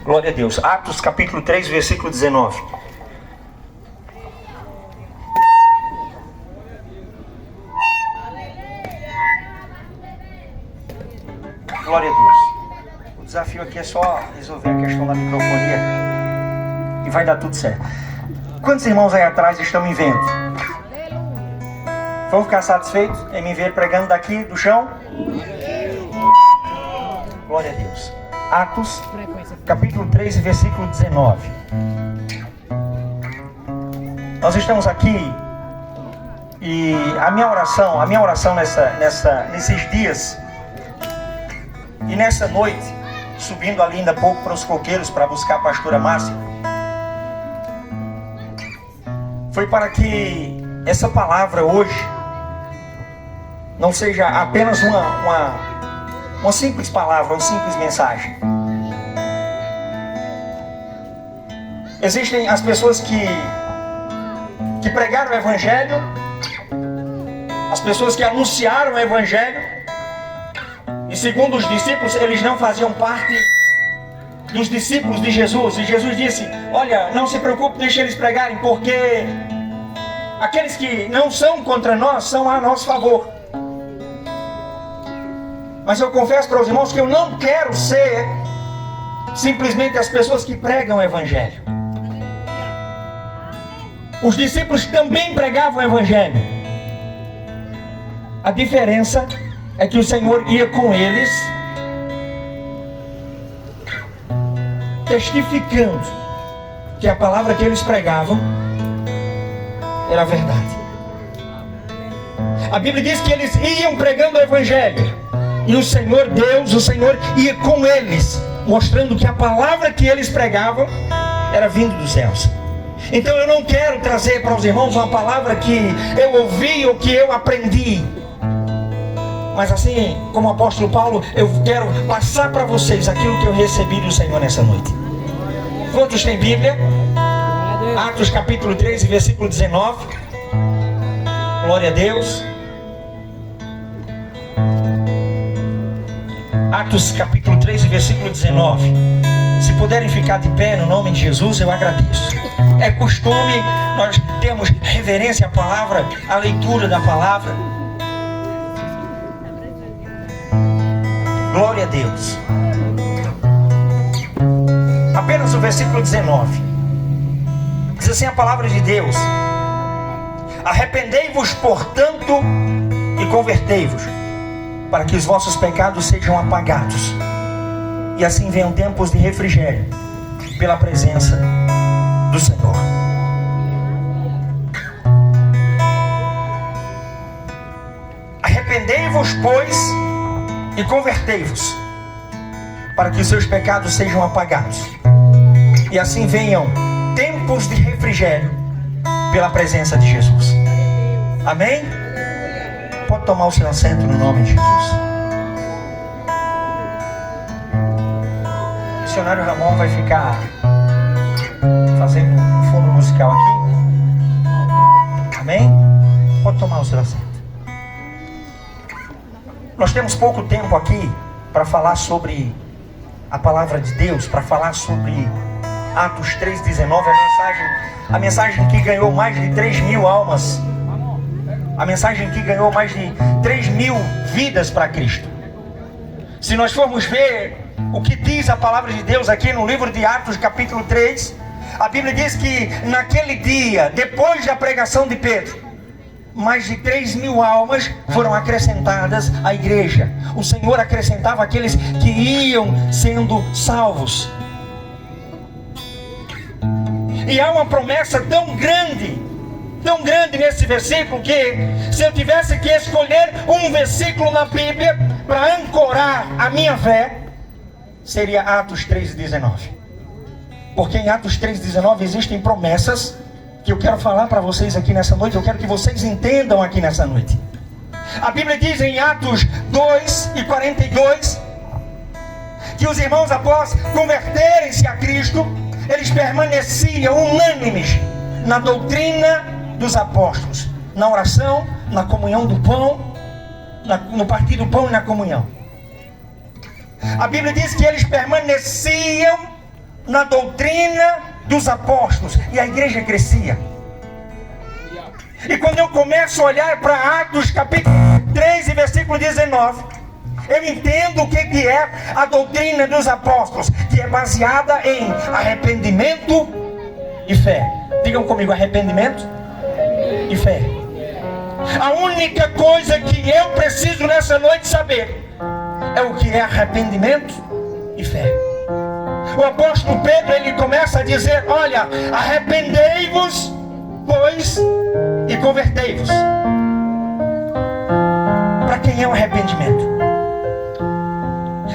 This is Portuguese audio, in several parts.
Glória a Deus. Atos capítulo 3, versículo 19. Glória a Deus. O desafio aqui é só resolver a questão da microfonia e vai dar tudo certo. Quantos irmãos aí atrás estão me vendo? Vão ficar satisfeitos em me ver pregando daqui do chão? Glória a Deus. Atos capítulo 3, versículo 19. Nós estamos aqui e a minha oração nesses dias e nessa noite, subindo ali ainda pouco para os coqueiros para buscar a pastora Márcia, foi para que essa palavra hoje não seja apenas uma simples palavra, uma simples mensagem. Existem as pessoas que pregaram o Evangelho, as pessoas que anunciaram o Evangelho, e segundo os discípulos, eles não faziam parte dos discípulos de Jesus. E Jesus disse: olha, não se preocupe, deixe eles pregarem, porque aqueles que não são contra nós são a nosso favor. Mas eu confesso para os irmãos que eu não quero ser simplesmente as pessoas que pregam o Evangelho. Os discípulos também pregavam o Evangelho. A diferença é que o Senhor ia com eles, testificando que a palavra que eles pregavam era a verdade. A Bíblia diz que eles iam pregando o Evangelho, e o Senhor Deus, o Senhor ia com eles, mostrando que a palavra que eles pregavam era vindo dos céus. Então eu não quero trazer para os irmãos uma palavra que eu ouvi ou que eu aprendi, mas assim como o apóstolo Paulo, eu quero passar para vocês aquilo que eu recebi do Senhor nessa noite. Quantos têm Bíblia? Atos capítulo 13, versículo 19. Glória a Deus. Atos capítulo 13, versículo 19. Se puderem ficar de pé no nome de Jesus, eu agradeço. É costume nós termos reverência à palavra, à leitura da palavra. Glória a Deus. Apenas o versículo 19. Diz assim a palavra de Deus: arrependei-vos, portanto, e convertei-vos, para que os vossos pecados sejam apagados, e assim venham tempos de refrigério pela presença do Senhor. Arrependei-vos, pois, e convertei-vos, para que os seus pecados sejam apagados, e assim venham tempos de refrigério pela presença de Jesus. Amém? Pode tomar o seu assento no nome de Jesus. O missionário Ramon vai ficar fazendo um fundo musical aqui. Amém? Pode tomar o seu assento. Nós temos pouco tempo aqui para falar sobre a palavra de Deus, para falar sobre Atos 3,19, a mensagem que ganhou mais de 3.000 almas, a mensagem que ganhou mais de 3.000 vidas para Cristo. Se nós formos ver o que diz a palavra de Deus aqui no livro de Atos capítulo 3, a Bíblia diz que naquele dia, depois da pregação de Pedro, mais de 3.000 almas foram acrescentadas à igreja. O Senhor acrescentava aqueles que iam sendo salvos. E há uma promessa tão grande nesse versículo, que se eu tivesse que escolher um versículo na Bíblia para ancorar a minha fé, seria Atos 3,19. Porque em Atos 3,19 existem promessas que eu quero falar para vocês aqui nessa noite. Eu quero que vocês entendam aqui nessa noite. A Bíblia diz em Atos 2:42 que os irmãos, após converterem-se a Cristo, eles permaneciam unânimes na doutrina dos apóstolos, na oração, na comunhão do pão, no partir do pão e na comunhão. A Bíblia diz que eles permaneciam na doutrina dos apóstolos, e a igreja crescia. E quando eu começo a olhar para Atos capítulo 3 e versículo 19, eu entendo o que é a doutrina dos apóstolos, que é baseada em arrependimento e fé. Digam comigo, arrependimento e fé. A única coisa que eu preciso nessa noite saber é o que é arrependimento e fé. O apóstolo Pedro, ele começa a dizer: olha, arrependei-vos, pois, e convertei-vos. Para quem é o arrependimento?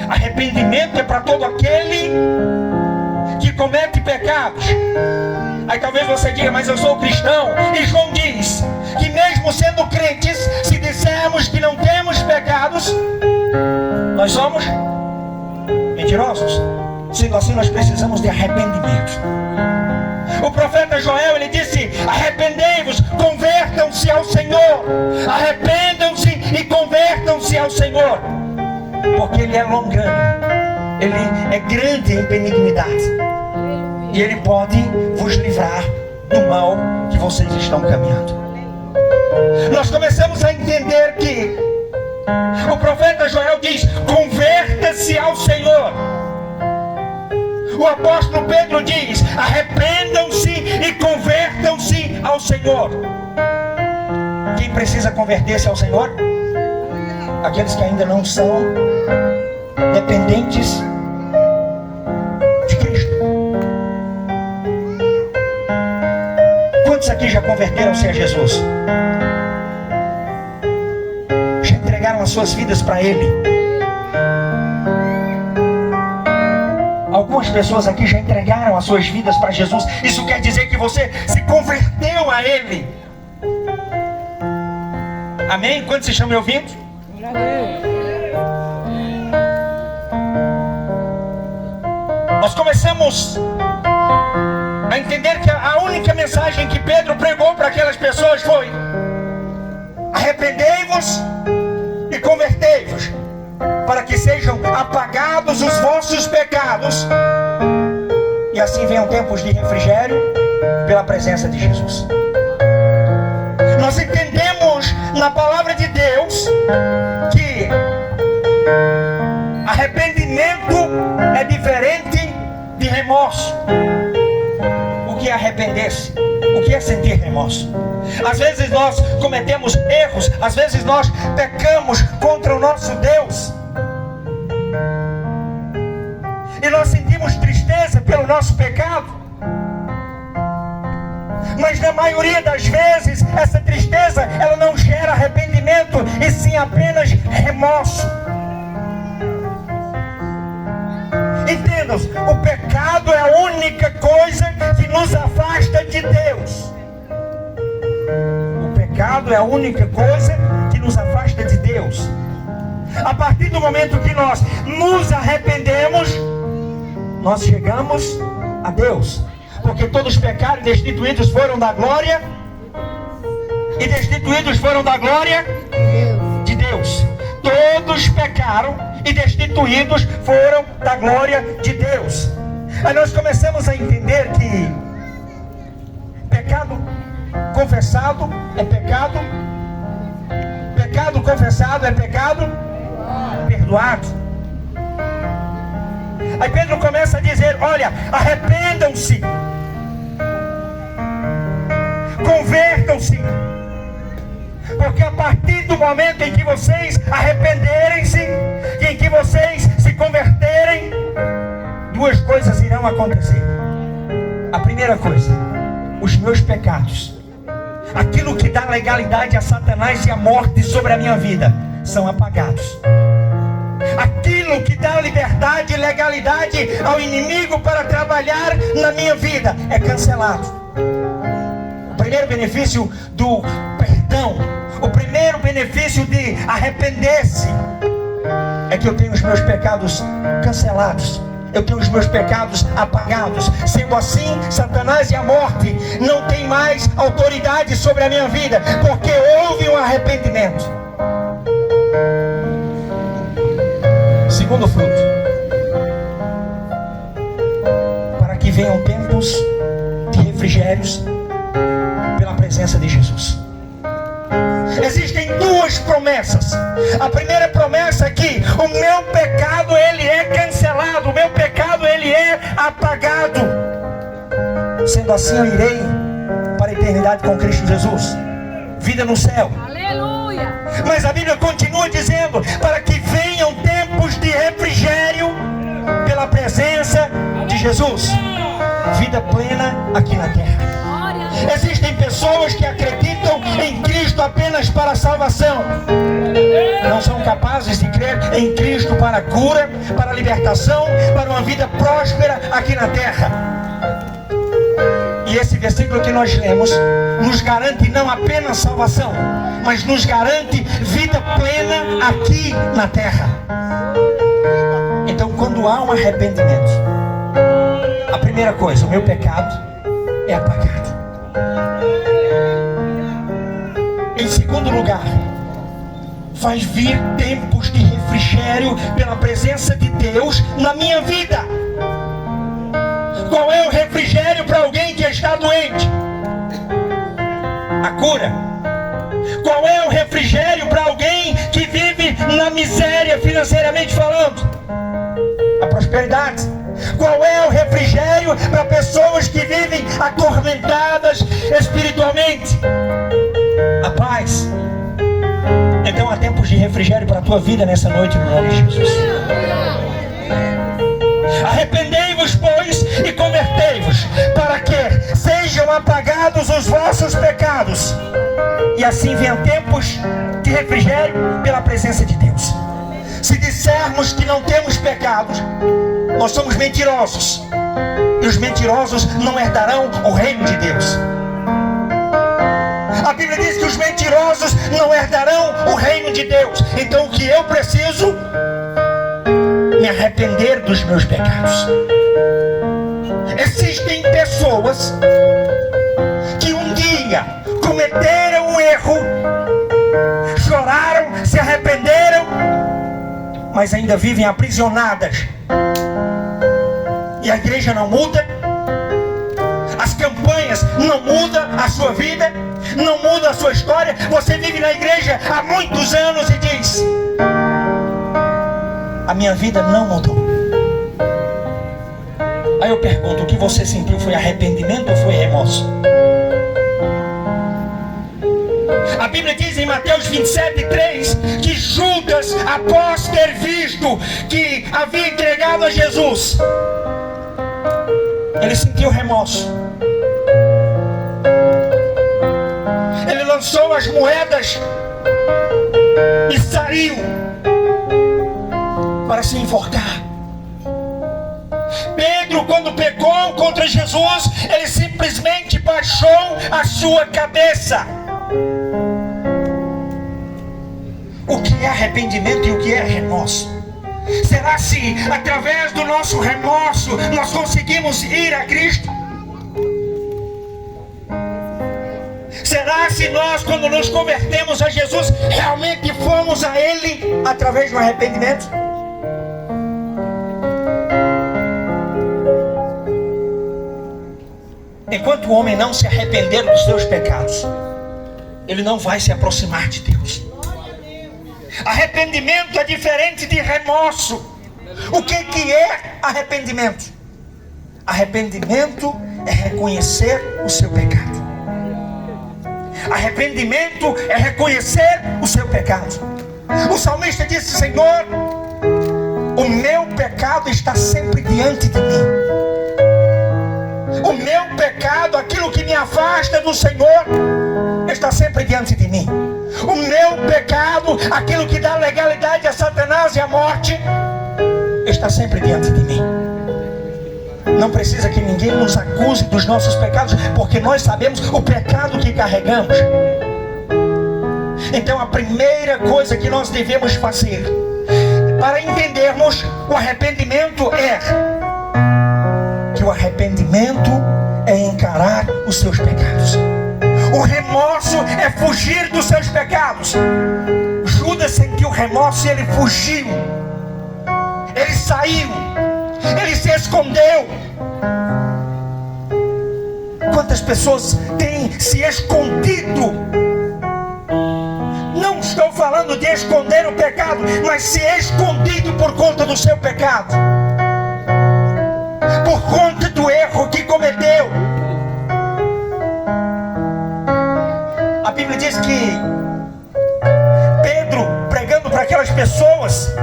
Arrependimento é para todo aquele que comete pecados. Aí talvez você diga: mas eu sou cristão. E João diz que mesmo sendo crentes, se dissermos que não temos pecados, nós somos mentirosos. Sendo assim, nós precisamos de arrependimento. O profeta Joel, ele disse: arrependei-vos, convertam-se ao Senhor. Arrependam-se e convertam-se ao Senhor, porque Ele é longânimo, Ele é grande em benignidade, e Ele pode vos livrar do mal que vocês estão caminhando. Nós começamos a entender que o profeta Joel diz: converta-se ao Senhor. O apóstolo Pedro diz: arrependam-se e convertam-se ao Senhor. Quem precisa converter-se ao Senhor? Aqueles que ainda não são dependentes de Cristo. Quantos aqui já converteram-se a Jesus? Já entregaram as suas vidas para Ele? Algumas pessoas aqui já entregaram as suas vidas para Jesus. Isso quer dizer que você se converteu a Ele. Amém? Quantos estão me ouvindo? Nós começamos a entender que a única mensagem que Pedro pregou para aquelas pessoas foi: arrependei-vos e convertei-vos, para que sejam apagados os vossos pecados, e assim venham tempos de refrigério pela presença de Jesus. Nós entendemos na palavra de Deus que arrependimento é diferente de remorso. O que é arrepender-se? O que é sentir remorso? Às vezes nós cometemos erros, às vezes nós pecamos contra o nosso Deus, e nós sentimos tristeza pelo nosso pecado. Mas na maioria das vezes essa tristeza, ela não gera arrependimento, e sim apenas remorso. Entendam, o pecado é a única coisa que nos afasta de Deus. O pecado é a única coisa que nos afasta de Deus. A partir do momento que nós nos arrependemos, nós chegamos a Deus. Porque todos pecaram e destituídos foram da glória. E destituídos foram da glória de Deus. Todos pecaram e destituídos foram da glória de Deus. Aí nós começamos a entender que pecado confessado é pecado, pecado confessado é pecado perdoado. Aí Pedro começa a dizer: olha, arrependam-se, convertam-se, porque a partir do momento em que vocês arrependerem-se, em que vocês se converterem, duas coisas irão acontecer. A primeira coisa: os meus pecados, aquilo que dá legalidade a Satanás e a morte sobre a minha vida, são apagados. Aquilo que dá liberdade e legalidade ao inimigo para trabalhar na minha vida é cancelado. O primeiro benefício do perdão, o primeiro benefício de arrepender-se, é que eu tenho os meus pecados cancelados. Eu tenho os meus pecados apagados. Sendo assim, Satanás e a morte não tem mais autoridade sobre a minha vida, porque houve um arrependimento. Segundo fruto: tempos de refrigérios pela presença de Jesus. Existem duas promessas. A primeira promessa é que o meu pecado ele é cancelado, o meu pecado ele é apagado. Sendo assim, eu irei para a eternidade com Cristo Jesus, vida no céu. Aleluia. Mas a Bíblia continua dizendo para que venham tempos de refrigério pela presença de Jesus, vida plena aqui na terra. Existem pessoas que acreditam em Cristo apenas para a salvação, não são capazes de crer em Cristo para a cura, para a libertação, para uma vida próspera aqui na terra. E esse versículo que nós lemos nos garante não apenas salvação, mas nos garante vida plena aqui na terra. Então, quando há um arrependimento, a primeira coisa, o meu pecado é apagado. Em segundo lugar, faz vir tempos de refrigério pela presença de Deus na minha vida. Qual é o refrigério para alguém que está doente? A cura. Qual é o refrigério para alguém que vive na miséria financeiramente falando? A prosperidade. Qual é o refrigério para pessoas que vivem atormentadas espiritualmente? A paz. Então há tempos de refrigério para a tua vida nessa noite, no nome de Jesus. Arrependei-vos, pois, e convertei-vos, para que sejam apagados os vossos pecados, e assim venham tempos de refrigério pela presença de Deus. Se dissermos que não temos pecados, nós somos mentirosos, e os mentirosos não herdarão o reino de Deus. A Bíblia diz que os mentirosos não herdarão o reino de Deus. Então o que eu preciso? Me arrepender dos meus pecados. Existem pessoas que um dia cometeram um erro, choraram, se arrependeram, mas ainda vivem aprisionadas. E a igreja não muda, as campanhas não mudam a sua vida, não muda a sua história. Você vive na igreja há muitos anos e diz: a minha vida não mudou. Aí eu pergunto: o que você sentiu foi arrependimento ou foi remorso? A Bíblia diz em Mateus 27:3 que Judas, após ter visto que havia entregado a Jesus, ele sentiu remorso. Ele lançou as moedas e saiu para se enforcar. Pedro, quando pecou contra Jesus, ele simplesmente baixou a sua cabeça. O que é arrependimento e o que é remorso? Será se através do nosso remorso nós conseguimos ir a Cristo? Será se nós, quando nos convertemos a Jesus, realmente fomos a Ele através do arrependimento? Enquanto o homem não se arrepender dos seus pecados, ele não vai se aproximar de Deus. Arrependimento é diferente de remorso. O que é arrependimento? Arrependimento é reconhecer o seu pecado. Arrependimento é reconhecer o seu pecado. O salmista disse: Senhor, o meu pecado está sempre diante de mim. O meu pecado, aquilo que me afasta do Senhor, está sempre diante de mim. O meu pecado, aquilo que dá legalidade a Satanás e a morte, está sempre diante de mim. Não precisa que ninguém nos acuse dos nossos pecados, porque nós sabemos o pecado que carregamos. Então a primeira coisa que nós devemos fazer para entendermos o arrependimento é que o arrependimento é encarar os seus pecados. O remorso é fugir dos seus pecados. Judas sentiu remorso e ele fugiu. Ele saiu. Ele se escondeu. Quantas pessoas têm se escondido? Não estou falando de esconder o pecado, mas se escondido por conta do seu pecado, por conta do erro que cometeu. A Bíblia diz que Pedro, pregando para aquelas pessoas,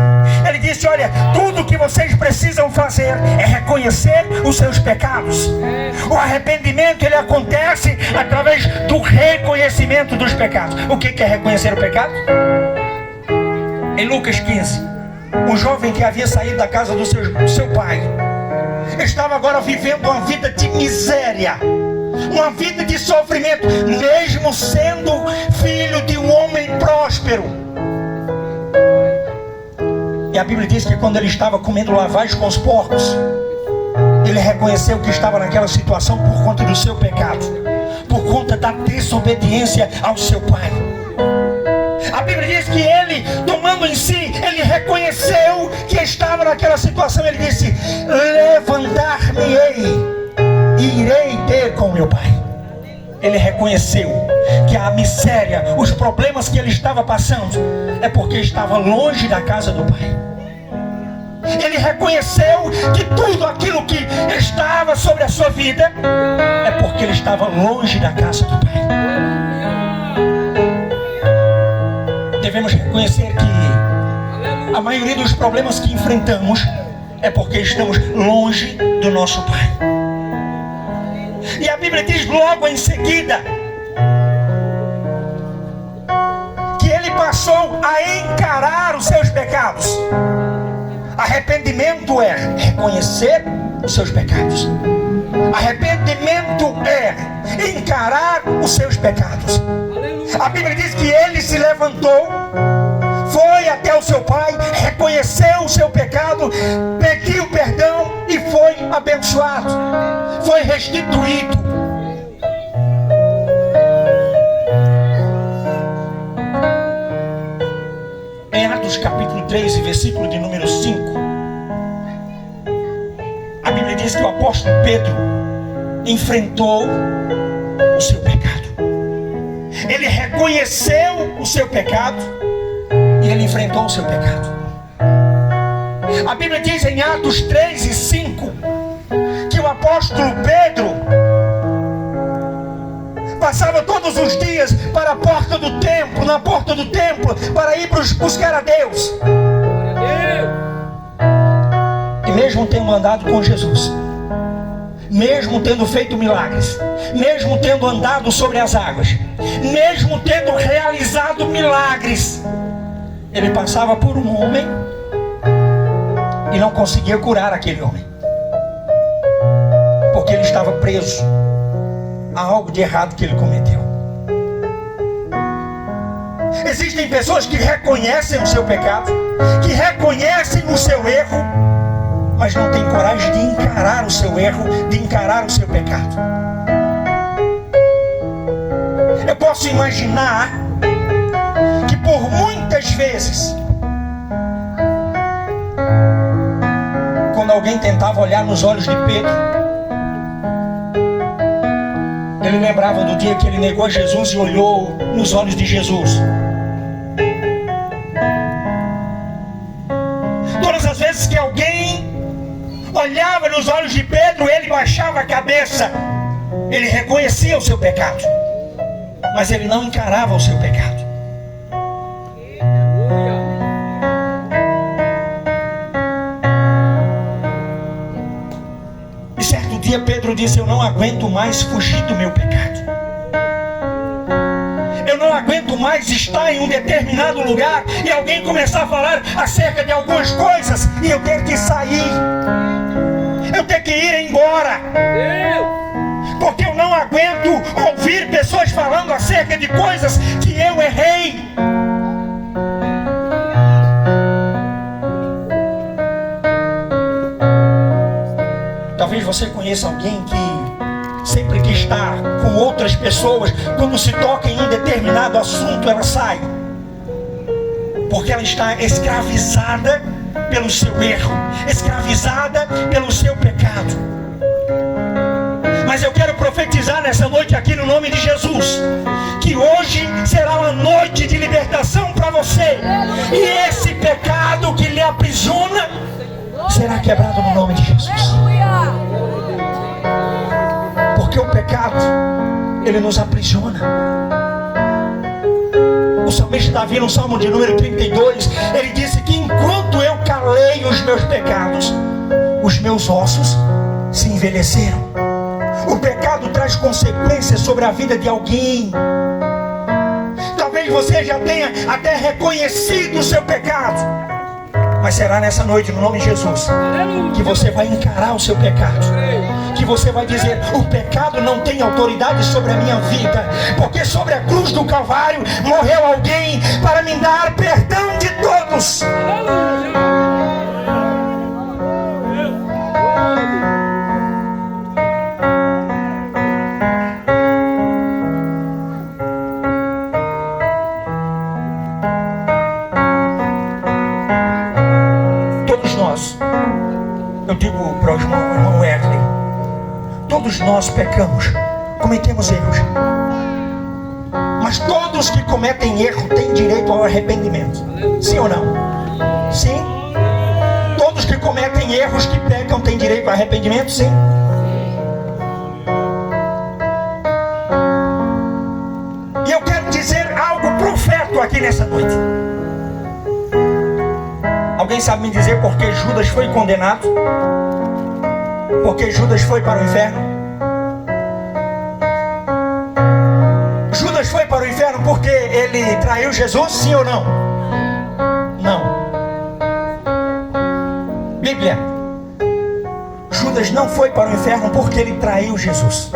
ele disse: olha, tudo que vocês precisam fazer é reconhecer os seus pecados. O arrependimento, ele acontece através do reconhecimento dos pecados. O que é reconhecer o pecado? Em Lucas 15, um jovem que havia saído da casa do seu pai estava agora vivendo uma vida de miséria, uma vida de sofrimento, mesmo sendo filho de um homem próspero. E a Bíblia diz que quando ele estava comendo lavagem com os porcos, ele reconheceu que estava naquela situação por conta do seu pecado, por conta da desobediência ao seu pai. A Bíblia diz que ele, tomando em si, ele reconheceu que estava naquela situação. Ele disse: levantar-me-ei e irei ter com meu pai. Ele reconheceu que a miséria, os problemas que ele estava passando, é porque estava longe da casa do pai. Ele reconheceu que tudo aquilo que estava sobre a sua vida é porque ele estava longe da casa do pai. Devemos reconhecer que a maioria dos problemas que enfrentamos é porque estamos longe do nosso pai. E a Bíblia diz logo em seguida que ele passou a encarar os seus pecados. Arrependimento é reconhecer os seus pecados. Arrependimento é encarar os seus pecados. A Bíblia diz que ele se levantou, foi até o seu pai, reconheceu o seu pecado, pediu perdão e foi abençoado, foi restituído. Em Atos capítulo 3, versículo de número 5, a Bíblia diz que o apóstolo Pedro enfrentou o seu pecado. Ele reconheceu o seu pecado e ele enfrentou o seu pecado. A Bíblia diz em Atos 3 e 5 que o apóstolo Pedro passava todos os dias para a porta do templo, na porta do templo, para ir buscar a Deus. E mesmo tendo andado com Jesus, mesmo tendo feito milagres, mesmo tendo andado sobre as águas, mesmo tendo realizado milagres, ele passava por um homem e não conseguia curar aquele homem, porque ele estava preso a algo de errado que ele cometeu. Existem pessoas que reconhecem o seu pecado, que reconhecem o seu erro, mas não têm coragem de encarar o seu erro, de encarar o seu pecado. Eu posso imaginar que por muitas vezes, quando alguém tentava olhar nos olhos de Pedro, ele lembrava do dia que ele negou a Jesus e olhou nos olhos de Jesus. Todas as vezes que alguém olhava nos olhos de Pedro, ele baixava a cabeça. Ele reconhecia o seu pecado, mas ele não encarava o seu pecado. E certo dia Pedro disse: eu não aguento mais fugir do meu pecado. Eu não aguento mais estar em um determinado lugar e alguém começar a falar acerca de algumas coisas e eu ter que sair, eu ter que ir embora, porque eu não aguento ouvir pessoas falando acerca de coisas que eu errei. Talvez você conheça alguém que sempre que está com outras pessoas, quando se toca em um determinado assunto, ela sai, porque ela está escravizada pelo seu erro, escravizada pelo seu pecado. Mas eu quero profetizar nessa noite aqui no nome de Jesus, que hoje será uma noite de libertação para você. E esse pecado que lhe aprisiona será quebrado no nome de Jesus. Porque o pecado, ele nos aprisiona. O salmista Davi, no Salmo de número 32, ele disse que enquanto eu calei os meus pecados, os meus ossos se envelheceram. O pecado traz consequências sobre a vida de alguém. Talvez você já tenha até reconhecido o seu pecado, mas será nessa noite, no nome de Jesus, que você vai encarar o seu pecado, que você vai dizer: o pecado não tem autoridade sobre a minha vida, porque sobre a cruz do Calvário morreu alguém para me dar perdão de todos. Eu digo para o irmão Wesley, todos nós pecamos, cometemos erros, mas todos que cometem erro têm direito ao arrependimento. Sim ou não? Sim. Todos que cometem erros, que pecam, têm direito ao arrependimento. Sim. E eu quero dizer algo profético aqui nessa noite. Alguém sabe me dizer por que Judas foi condenado? Por que Judas foi para o inferno? Judas foi para o inferno porque ele traiu Jesus, sim ou não? Não. Bíblia. Judas não foi para o inferno porque ele traiu Jesus.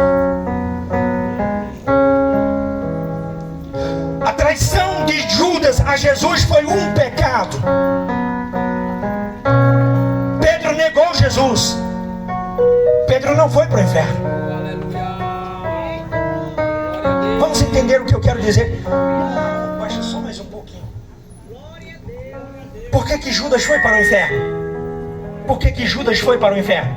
A traição de Judas a Jesus foi um pecado. Pedro negou Jesus. Pedro não foi para o inferno. Vamos entender o que eu quero dizer? Baixa só mais um pouquinho. Por que Judas foi para o inferno? Por que Judas foi para o inferno?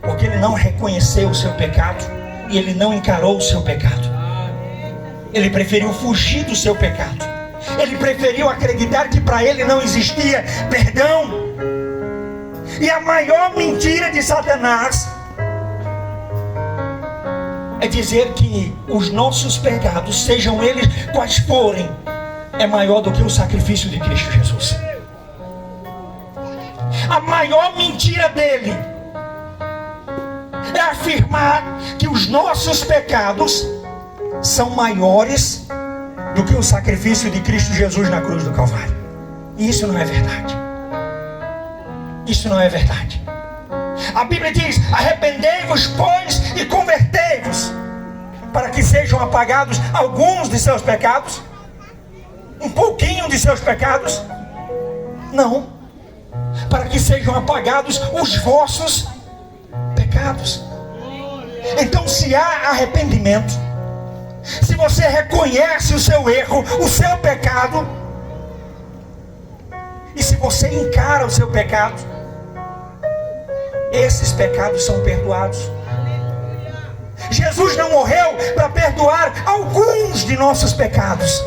Porque ele não reconheceu o seu pecado e ele não encarou o seu pecado. Ele preferiu fugir do seu pecado. Ele preferiu acreditar que para ele não existia perdão. E a maior mentira de Satanás é dizer que os nossos pecados, sejam eles quais forem, é maior do que o sacrifício de Cristo Jesus. A maior mentira dele é afirmar que os nossos pecados são maiores do que o sacrifício de Cristo Jesus na cruz do Calvário. E isso não é verdade. Isso não é verdade. A Bíblia diz: arrependei-vos, pois, e convertei-vos, para que sejam apagados alguns de seus pecados. Um pouquinho de seus pecados. Não. Para que sejam apagados os vossos pecados. Então, se há arrependimento, se você reconhece o seu erro, o seu pecado, e se você encara o seu pecado, esses pecados são perdoados. Jesus não morreu para perdoar alguns de nossos pecados.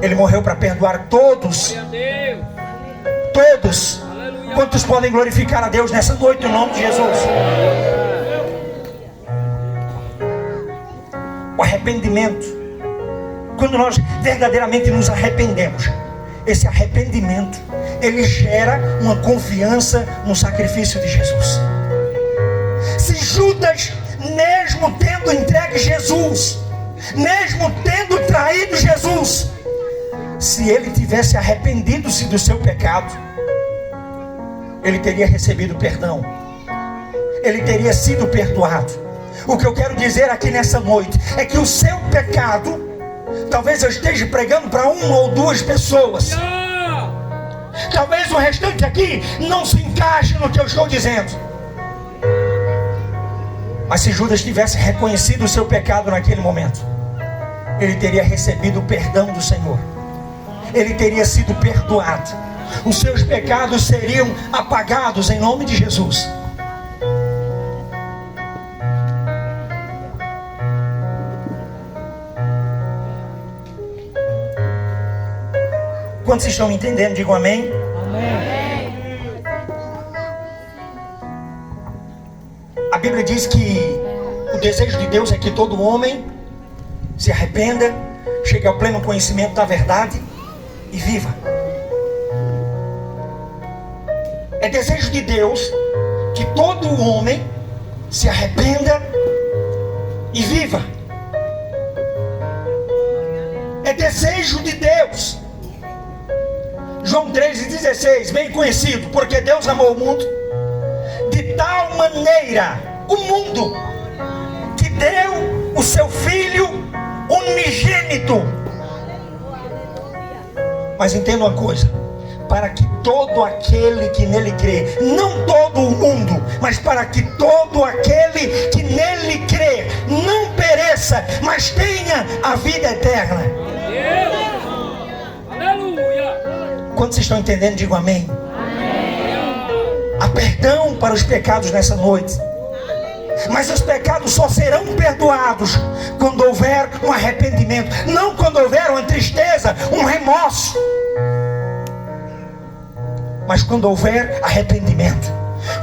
Ele morreu para perdoar todos. Todos. Quantos podem glorificar a Deus nessa noite no nome de Jesus? O arrependimento, quando nós verdadeiramente nos arrependemos, esse arrependimento, ele gera uma confiança no sacrifício de Jesus. Se Judas, mesmo tendo entregue Jesus, mesmo tendo traído Jesus, se ele tivesse arrependido-se do seu pecado, ele teria recebido perdão, ele teria sido perdoado. O que eu quero dizer aqui nessa noite é que o seu pecado, talvez eu esteja pregando para uma ou duas pessoas, talvez o restante aqui não se encaixe no que eu estou dizendo, mas se Judas tivesse reconhecido o seu pecado naquele momento, ele teria recebido o perdão do Senhor, ele teria sido perdoado, os seus pecados seriam apagados em nome de Jesus. Quantos estão me entendendo? Digam amém. Amém. A Bíblia diz que o desejo de Deus é que todo homem se arrependa, chegue ao pleno conhecimento da verdade e viva. É desejo de Deus que todo homem se arrependa e viva. É desejo de Deus. João 3,16, bem conhecido, porque Deus amou o mundo de tal maneira, o mundo, que deu o seu Filho unigênito. Mas entenda uma coisa: para que todo aquele que nele crê, não todo o mundo, mas para que todo aquele que nele crê não pereça, mas tenha a vida eterna. Aleluia. Quantos estão entendendo? Digo amém. Há perdão para os pecados nessa noite, mas os pecados só serão perdoados quando houver um arrependimento, não quando houver uma tristeza, um remorso, mas quando houver arrependimento.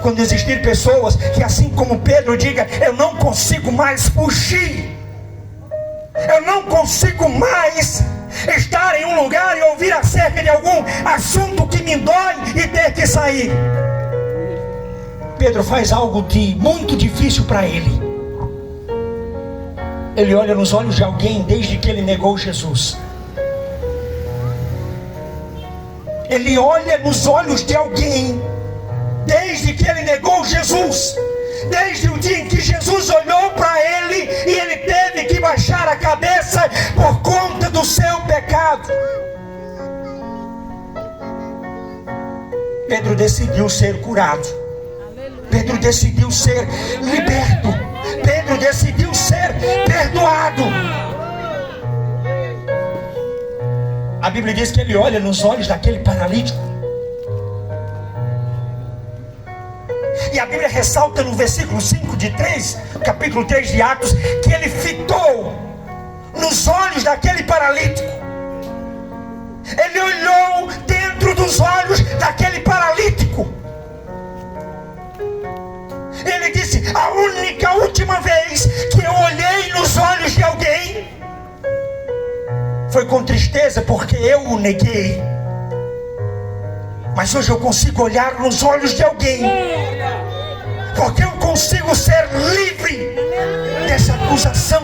Quando existir pessoas que, assim como Pedro, diga: eu não consigo mais fugir, eu não consigo mais estar em um lugar e ouvir acerca de algum assunto que me dói e ter que sair. Pedro faz algo de muito difícil para ele. Ele olha nos olhos de alguém desde que ele negou Jesus. Ele olha nos olhos de alguém desde que ele negou Jesus. Desde o dia em que Jesus olhou para ele e ele teve que baixar a cabeça por conta do seu pecado. Pedro decidiu ser curado. Pedro decidiu ser liberto. Pedro decidiu ser perdoado. A Bíblia diz que ele olha nos olhos daquele paralítico. E a Bíblia ressalta no versículo 5 de 3, capítulo 3 de Atos, que ele fitou nos olhos daquele paralítico. Ele olhou dentro dos olhos daquele paralítico. Ele disse: a última vez que eu olhei nos olhos de alguém foi com tristeza porque eu o neguei. Mas hoje eu consigo olhar nos olhos de alguém porque eu consigo ser livre dessa acusação.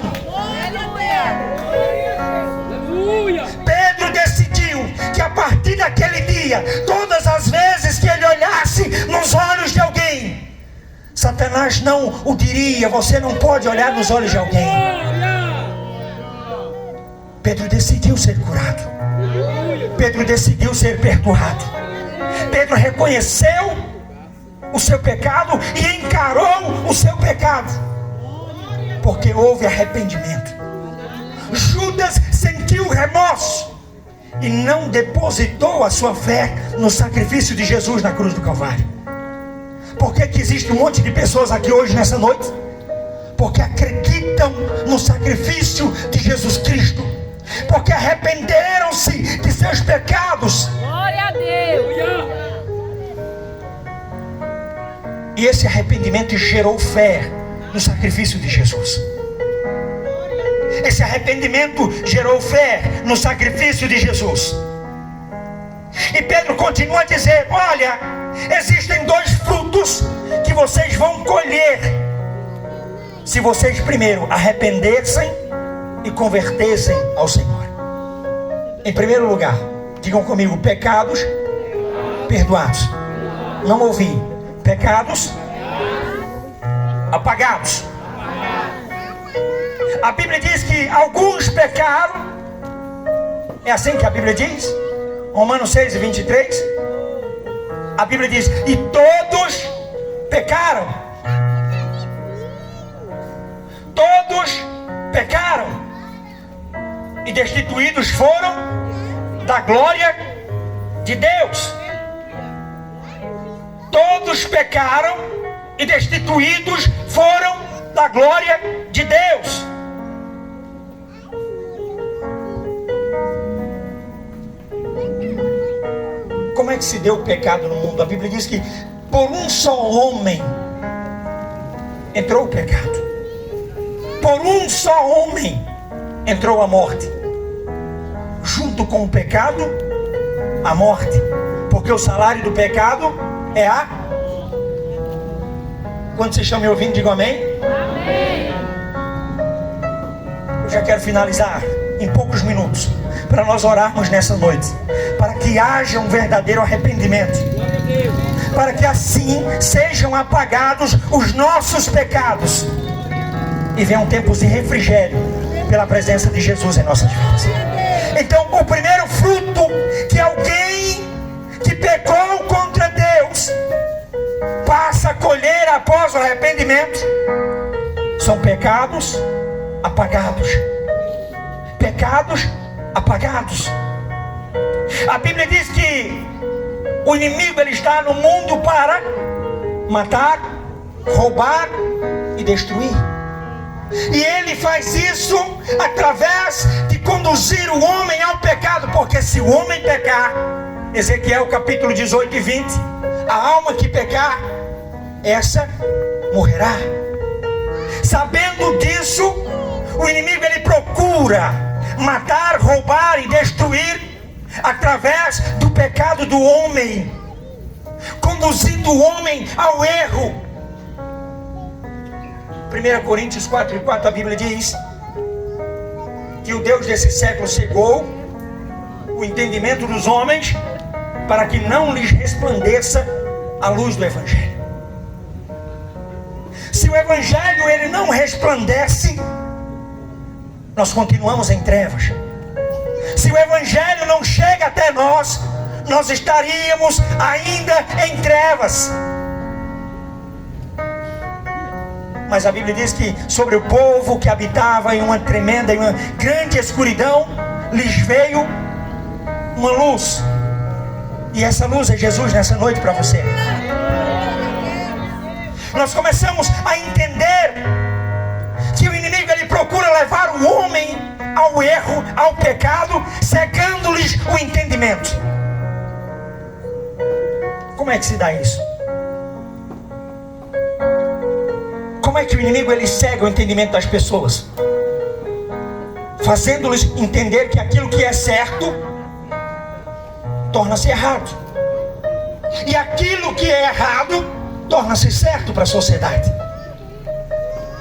Pedro decidiu que a partir daquele dia, todas as vezes que ele olhasse nos olhos de alguém, Satanás não o diria: você não pode olhar nos olhos de alguém. Pedro decidiu ser curado. Pedro decidiu ser perdoado. Pedro reconheceu o seu pecado e encarou o seu pecado, porque houve arrependimento. Judas sentiu remorso e não depositou a sua fé no sacrifício de Jesus na cruz do Calvário. Por que existe um monte de pessoas aqui hoje nessa noite? Porque acreditam no sacrifício de Jesus Cristo, porque arrependeram-se de seus pecados. Glória a Deus. E esse arrependimento gerou fé no sacrifício de Jesus. Esse arrependimento gerou fé no sacrifício de Jesus. E Pedro continua a dizer: olha, existem dois frutos que vocês vão colher se vocês primeiro arrependessem e convertessem ao Senhor. Em primeiro lugar, digam comigo: pecados perdoados. Não ouvi. Pecados apagados. A Bíblia diz que alguns pecaram. É assim que a Bíblia diz? Romanos 6:23. A Bíblia diz: e todos pecaram. Todos pecaram e destituídos foram da glória de Deus. Todos pecaram e destituídos foram da glória de Deus. Como é que se deu o pecado no mundo? A Bíblia diz que por um só homem entrou o pecado. Por um só homem entrou a morte. Junto com o pecado, a morte. Porque o salário do pecado é a... Quando vocês estão me ouvindo, digam amém. Amém. Eu já quero finalizar em poucos minutos, para nós orarmos nessa noite, para que haja um verdadeiro arrependimento, para que assim sejam apagados os nossos pecados e venham tempos de refrigério pela presença de Jesus em nossas vidas. Então, o primeiro fruto que alguém que pecou contra Deus passa a colher após o arrependimento são pecados apagados. Pecados apagados. A Bíblia diz que o inimigo ele está no mundo para matar, roubar e destruir. E ele faz isso através de conduzir o homem ao pecado, porque se o homem pecar, Ezequiel capítulo 18 e 20, a alma que pecar, essa morrerá. Sabendo disso, o inimigo ele procura matar, roubar e destruir através do pecado do homem, conduzindo o homem ao erro. 1 Coríntios 4:4, a Bíblia diz que o Deus desse século cegou o entendimento dos homens para que não lhes resplandeça a luz do Evangelho. Se o Evangelho ele não resplandece, nós continuamos em trevas. Se o Evangelho não chega até nós, nós estaríamos ainda em trevas. Mas a Bíblia diz que sobre o povo que habitava em uma tremenda e uma grande escuridão, lhes veio uma luz. E essa luz é Jesus nessa noite para você. Nós começamos a entender que o inimigo ele procura levar o homem ao erro, ao pecado, cegando-lhes o entendimento. Como é que se dá isso? Como é que o inimigo ele cega o entendimento das pessoas? Fazendo-lhes entender que aquilo que é certo torna-se errado, e aquilo que é errado torna-se certo para a sociedade.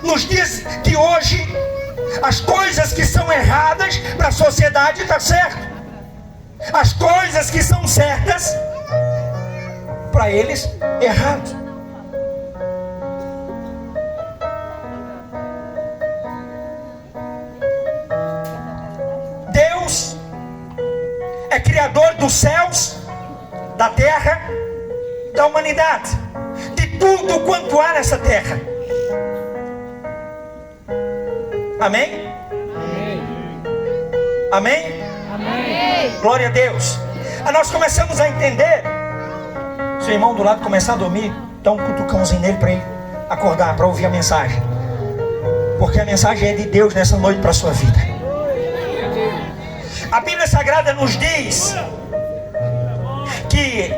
Nos dias de hoje, as coisas que são erradas para a sociedade estão certo. As coisas que são certas para eles errado. Deus é criador dos céus, da terra, da humanidade, de tudo quanto há nessa terra. Amém? Amém? Amém. Glória a Deus. Aí nós começamos a entender. Seu irmão do lado começar a dormir, dá um cutucãozinho nele para ele acordar, para ouvir a mensagem. Porque a mensagem é de Deus nessa noite para a sua vida. A Bíblia Sagrada nos diz que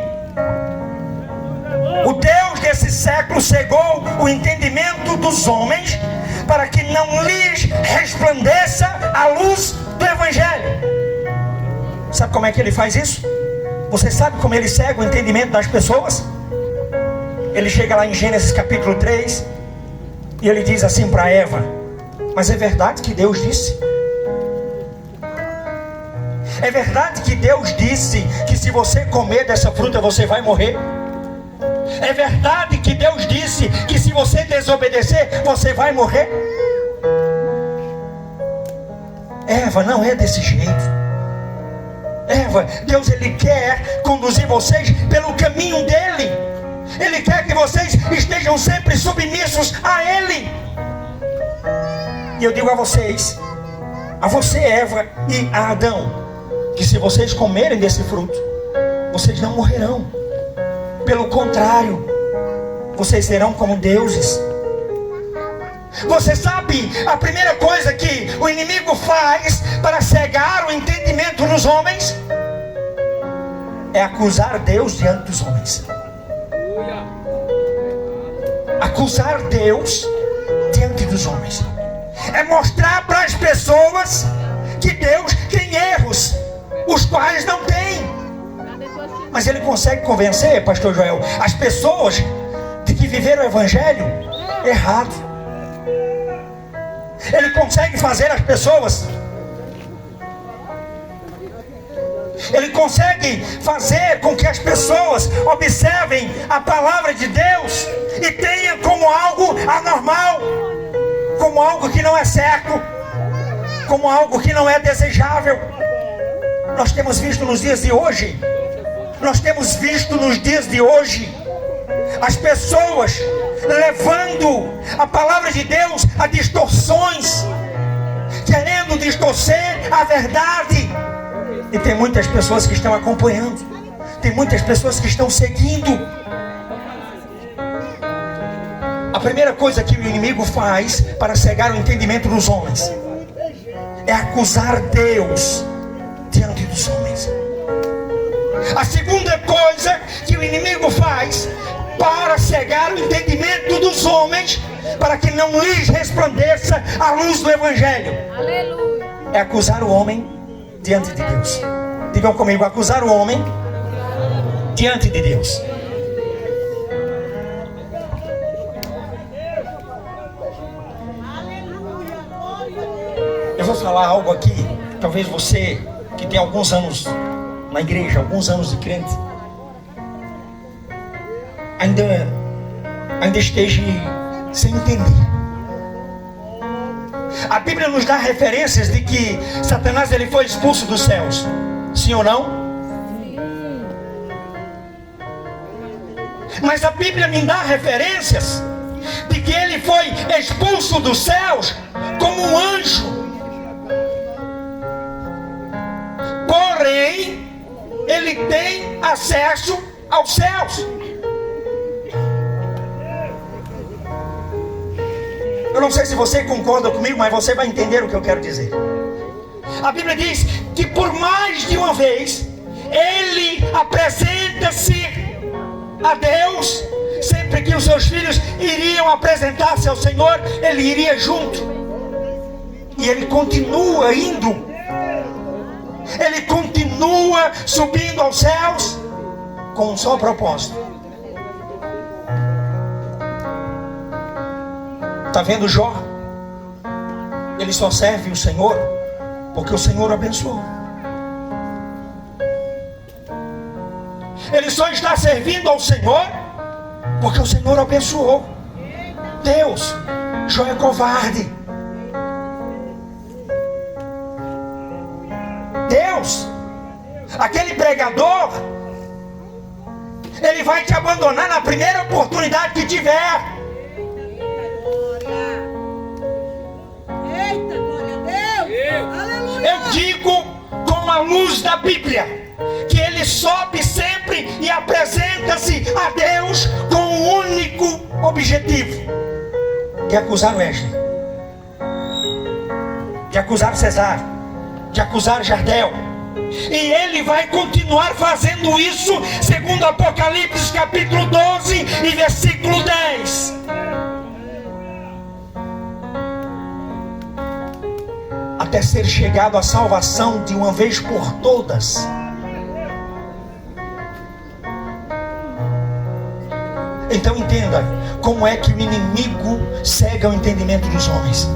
o Deus desse século cegou o entendimento dos homens para que não lhes resplandeça a luz do Evangelho. Sabe como é que ele faz isso? Você sabe como ele cega o entendimento das pessoas? Ele chega lá em Gênesis capítulo 3 e ele diz assim para Eva: mas é verdade que Deus disse? É verdade que Deus disse que se você comer dessa fruta você vai morrer? É verdade que Deus disse que se você desobedecer você vai morrer? Eva, não é desse jeito. Eva, Deus ele quer conduzir vocês pelo caminho dele. Ele quer que vocês estejam sempre submissos a ele. E eu digo a vocês, a você Eva e a Adão, que se vocês comerem desse fruto, vocês não morrerão. Pelo contrário, vocês serão como deuses. Você sabe a primeira coisa que o inimigo faz para cegar o entendimento dos homens? é acusar Deus diante dos homens. Acusar Deus diante dos homens é mostrar para as pessoas que Deus tem erros, os quais não tem. Mas ele consegue convencer, pastor Joel, as pessoas de que viveram o evangelho errado. Ele consegue fazer as pessoas, ele consegue fazer com que as pessoas observem a palavra de Deus e tenham como algo anormal, como algo que não é certo, como algo que não é desejável. Nós temos visto nos dias de hoje, as pessoas levando a palavra de Deus a distorções, querendo distorcer a verdade. E tem muitas pessoas que estão acompanhando, tem muitas pessoas que estão seguindo. A primeira coisa que o inimigo faz para cegar o entendimento dos homens é acusar Deus diante dos homens. A segunda coisa que o inimigo faz para cegar o entendimento dos homens, para que não lhes resplandeça a luz do evangelho, aleluia, é acusar o homem diante de Deus. Digam comigo: acusar o homem diante de Deus. Eu vou falar algo aqui, talvez você que tem alguns anos na igreja, alguns anos de crente, ainda esteja sem entender. A Bíblia nos dá referências de que Satanás ele foi expulso dos céus. Sim ou não? Mas a Bíblia me dá referências de que ele foi expulso dos céus como um anjo. Porém, ele tem acesso aos céus. Eu não sei se você concorda comigo, mas você vai entender o que eu quero dizer. A Bíblia diz que por mais de uma vez ele apresenta-se a Deus. Sempre que os seus filhos iriam apresentar-se ao Senhor, ele iria junto. E ele continua indo. Ele continua subindo aos céus com um só propósito. Está vendo Jó? Ele só serve o Senhor porque o Senhor o abençoou. Ele só está servindo ao Senhor porque o Senhor o abençoou. Deus, Jó é covarde. Deus, aquele pregador, ele vai te abandonar na primeira oportunidade que tiver. Eu digo com a luz da Bíblia que ele sobe sempre e apresenta-se a Deus com um único objetivo: de acusar o Wesley, de acusar Cesar, de acusar Jardel. E ele vai continuar fazendo isso, segundo Apocalipse capítulo 12 e versículo 10. Até ser chegado à salvação de uma vez por todas. Então entenda como é que o inimigo cega o entendimento dos homens,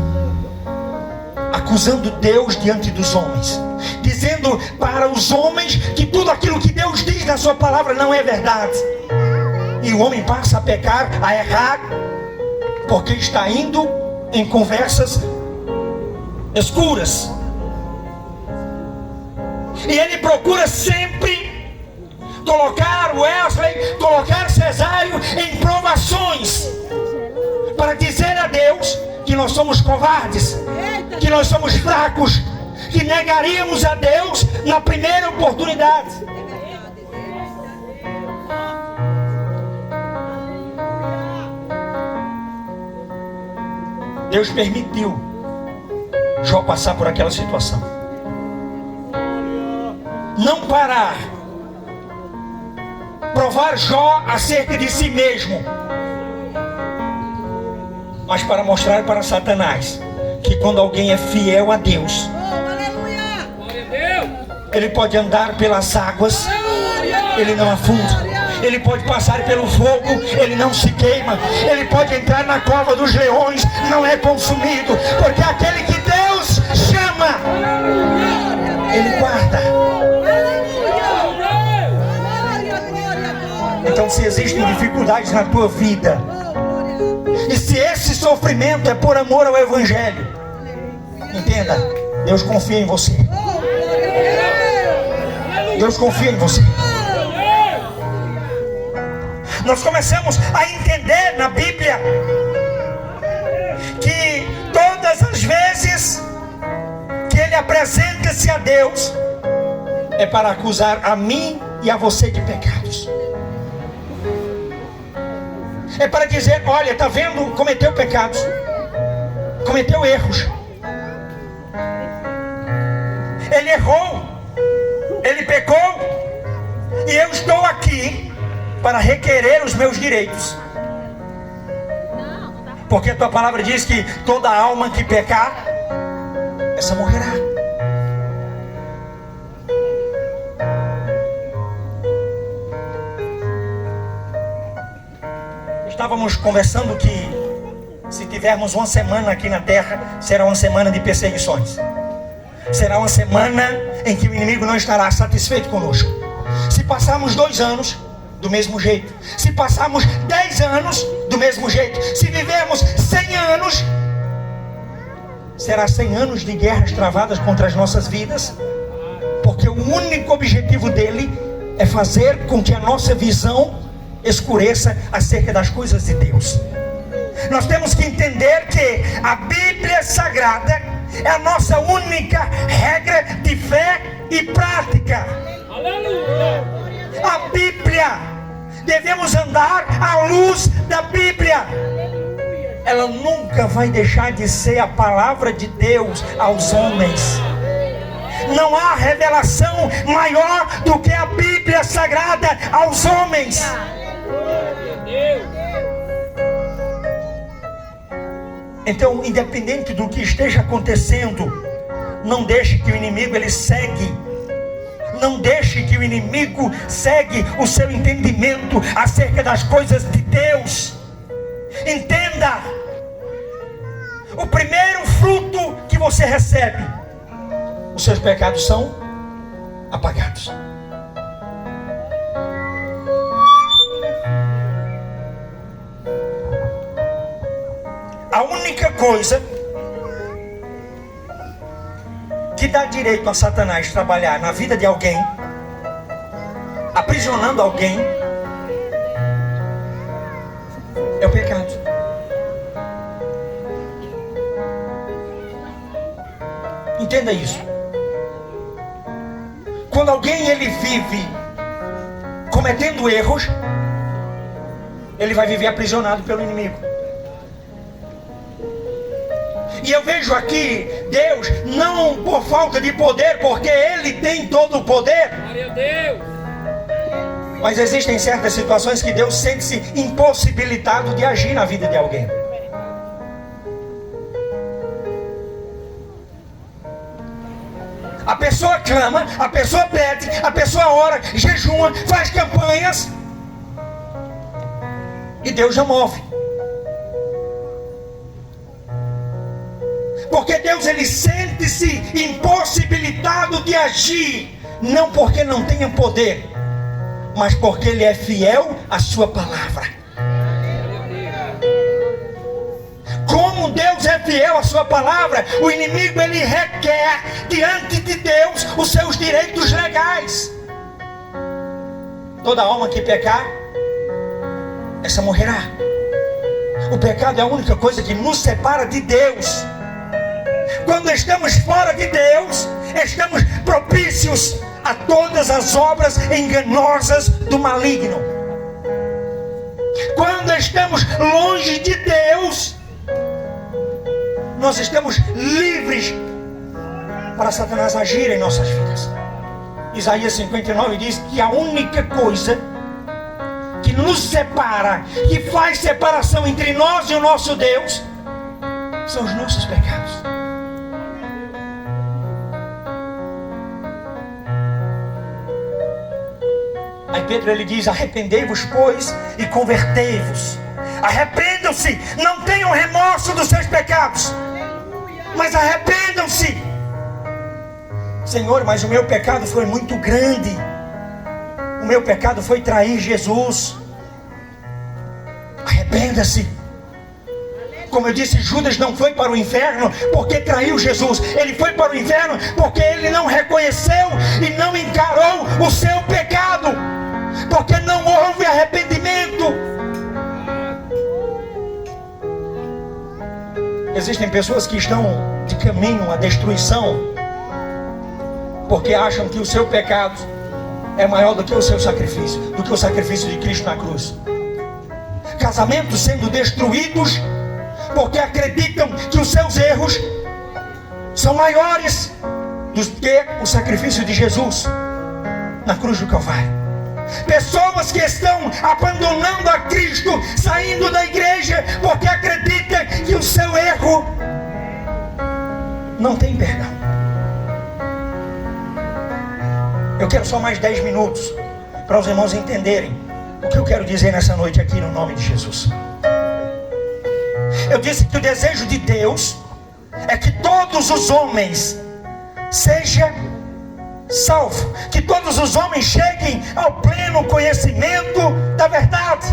acusando Deus diante dos homens, dizendo para os homens que tudo aquilo que Deus diz na sua palavra não é verdade. E o homem passa a pecar, a errar, porque está indo em conversas escuras. E ele procura sempre colocar Wesley, colocar Cesário em provações, para dizer a Deus que nós somos covardes, que nós somos fracos, que negaríamos a Deus na primeira oportunidade. Deus permitiu Jó passar por aquela situação, não parar provar Jó acerca de si mesmo, mas para mostrar para Satanás que quando alguém é fiel a Deus, ele pode andar pelas águas, ele não afunda. Ele pode passar pelo fogo, ele não se queima. Ele pode entrar na cova dos leões, não é consumido. Porque aquele que Deus chama, ele guarda. Então, se existem dificuldades na tua vida, e se esse sofrimento é por amor ao Evangelho, entenda, Deus confia em você. Deus confia em você. Nós começamos a entender na Bíblia que todas as vezes que Ele apresenta-se a Deus, é para acusar a mim e a você de pecados. É para dizer: olha, está vendo, cometeu pecados, cometeu erros, ele errou, ele pecou, e eu estou aqui para requerer os meus direitos. Porque a tua palavra diz que toda alma que pecar, essa morrerá. Estávamos conversando que se tivermos uma semana aqui na terra, será uma semana de perseguições. Será uma semana em que o inimigo não estará satisfeito conosco. Se passarmos 2 anos, do mesmo jeito. Se passarmos 10 anos, do mesmo jeito. Se vivermos 100 anos, será 100 anos de guerras travadas contra as nossas vidas. Porque o único objetivo dele é fazer com que a nossa visão escureça acerca das coisas de Deus. Nós temos que entender que a Bíblia Sagrada é a nossa única regra de fé e prática. Aleluia! A Bíblia, devemos andar à luz da Bíblia. Ela nunca vai deixar de ser a palavra de Deus aos homens. Não há revelação maior do que a Bíblia Sagrada aos homens. Então, independente do que esteja acontecendo, não deixe que o inimigo Não deixe que o inimigo segue o seu entendimento acerca das coisas de Deus. Entenda: o primeiro fruto que você recebe, os seus pecados são apagados. A única coisa que dá direito a Satanás trabalhar na vida de alguém, aprisionando alguém, é o pecado. Entenda isso. Quando alguém ele vive cometendo erros, ele vai viver aprisionado pelo inimigo. E eu vejo aqui Deus, não por falta de poder, porque Ele tem todo o poder. Glória a Deus. Mas existem certas situações que Deus sente-se impossibilitado de agir na vida de alguém. A pessoa clama, a pessoa pede, a pessoa ora, jejuma, faz campanhas, e Deus não move. Porque Deus ele sente-se impossibilitado de agir, não porque não tenha poder, mas porque Ele é fiel à sua palavra. Como Deus é fiel à sua palavra, o inimigo ele requer diante de Deus os seus direitos legais. Toda alma que pecar, essa morrerá. O pecado é a única coisa que nos separa de Deus. Quando estamos fora de Deus, estamos propícios a todas as obras enganosas do maligno. Quando estamos longe de Deus, nós estamos livres para Satanás agir em nossas vidas. Isaías 59 diz que a única coisa que nos separa, que faz separação entre nós e o nosso Deus, são os nossos pecados. Aí Pedro ele diz: arrependei-vos, pois, e convertei-vos. Arrependam-se, não tenham remorso dos seus pecados, mas arrependam-se. Senhor, mas o meu pecado foi muito grande. O meu pecado foi trair Jesus. Arrependa-se. Como eu disse, Judas não foi para o inferno porque traiu Jesus. Ele foi para o inferno porque ele não reconheceu e não encarou o seu pecado, porque não houve arrependimento. Existem pessoas que estão de caminho à destruição porque acham que o seu pecado é maior do que o seu sacrifício, do que o sacrifício de Cristo na cruz. Casamentos sendo destruídos porque acreditam que os seus erros são maiores do que o sacrifício de Jesus na cruz do Calvário. Pessoas que estão abandonando a Cristo, saindo da igreja porque acreditam que o seu erro não tem perdão. Eu quero só mais 10 minutos para os irmãos entenderem o que eu quero dizer nessa noite aqui no nome de Jesus. Eu disse que o desejo de Deus é que todos os homens sejam salvos, que todos os homens cheguem ao pleno conhecimento da verdade,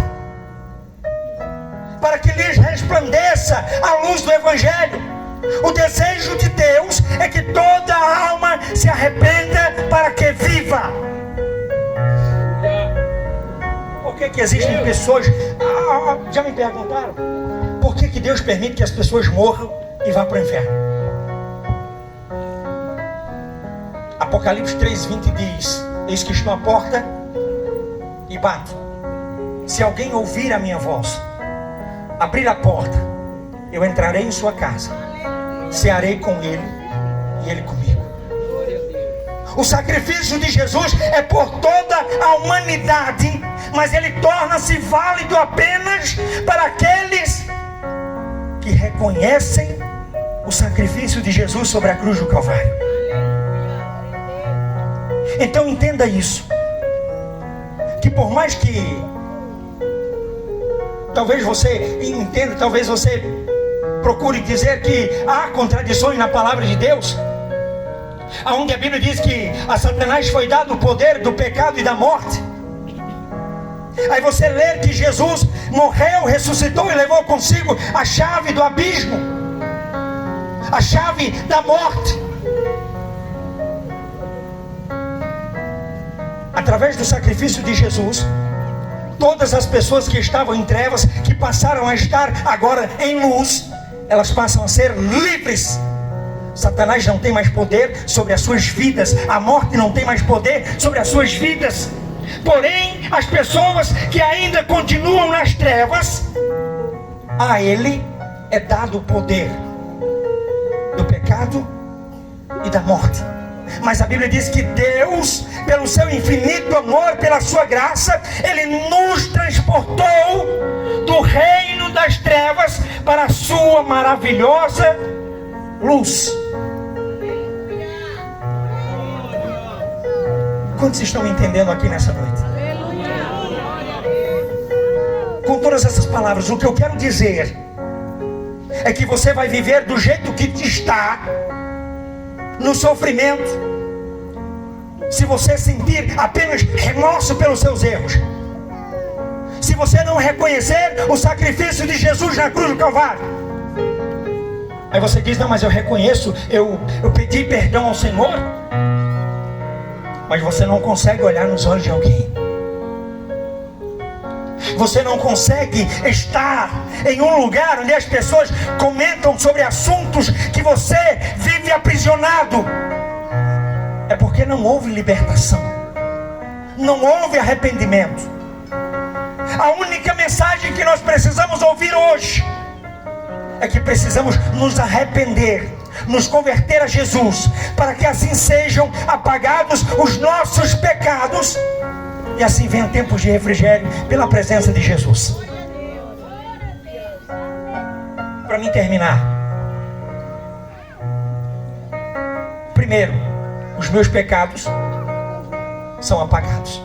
para que lhes resplandeça a luz do Evangelho. O desejo de Deus é que toda alma se arrependa para que viva. Por que existem pessoas... já me perguntaram por que Deus permite que as pessoas morram e vá para o inferno? Apocalipse 3:20 diz: eis que estou à porta e bato. Se alguém ouvir a minha voz, abrir a porta, eu entrarei em sua casa, cearei com ele e ele comigo. O sacrifício de Jesus é por toda a humanidade, mas ele torna-se válido apenas para aqueles que reconhecem o sacrifício de Jesus sobre a cruz do Calvário. Então entenda isso, que por mais que talvez você entenda, talvez você procure dizer que há contradições na palavra de Deus, aonde a Bíblia diz que a Satanás foi dado o poder do pecado e da morte. Aí você lê que Jesus morreu, ressuscitou e levou consigo a chave do abismo, a chave da morte. Através do sacrifício de Jesus, todas as pessoas que estavam em trevas, que passaram a estar agora em luz, elas passam a ser livres. Satanás não tem mais poder sobre as suas vidas, a morte não tem mais poder sobre as suas vidas. Porém, as pessoas que ainda continuam nas trevas, a ele é dado o poder do pecado e da morte. Mas a Bíblia diz que Deus, pelo seu infinito amor, pela sua graça, ele nos transportou do reino das trevas para a sua maravilhosa luz. Quantos estão entendendo aqui nessa noite? Com todas essas palavras, o que eu quero dizer é que você vai viver do jeito que está, no sofrimento, se você sentir apenas remorso pelos seus erros, se você não reconhecer o sacrifício de Jesus na cruz do Calvário. Aí você diz: não, mas eu reconheço, eu pedi perdão ao Senhor. Mas você não consegue olhar nos olhos de alguém. Você não consegue estar em um lugar onde as pessoas comentam sobre assuntos que você vive aprisionado. É porque não houve libertação, não houve arrependimento. A única mensagem que nós precisamos ouvir hoje é que precisamos nos arrepender, nos converter a Jesus, para que assim sejam apagados os nossos pecados E assim vem tempos de refrigério pela presença de Jesus. Para mim terminar, primeiro, os meus pecados são apagados.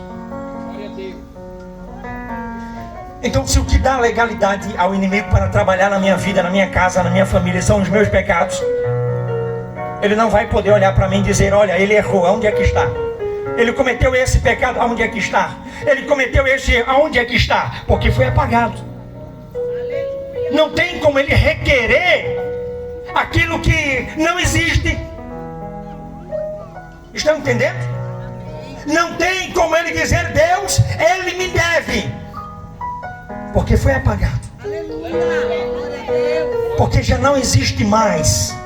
Então, se o que dá legalidade ao inimigo para trabalhar na minha vida, na minha casa, na minha família, são os meus pecados, ele não vai poder olhar para mim e dizer: olha, ele errou, aonde é que está? Ele cometeu esse pecado, aonde é que está? Ele cometeu esse erro, aonde é que está? Porque foi apagado. Não tem como ele requerer aquilo que não existe. Estão entendendo? Não tem como ele dizer: Deus, ele me deve, porque foi apagado. Porque já não existe mais.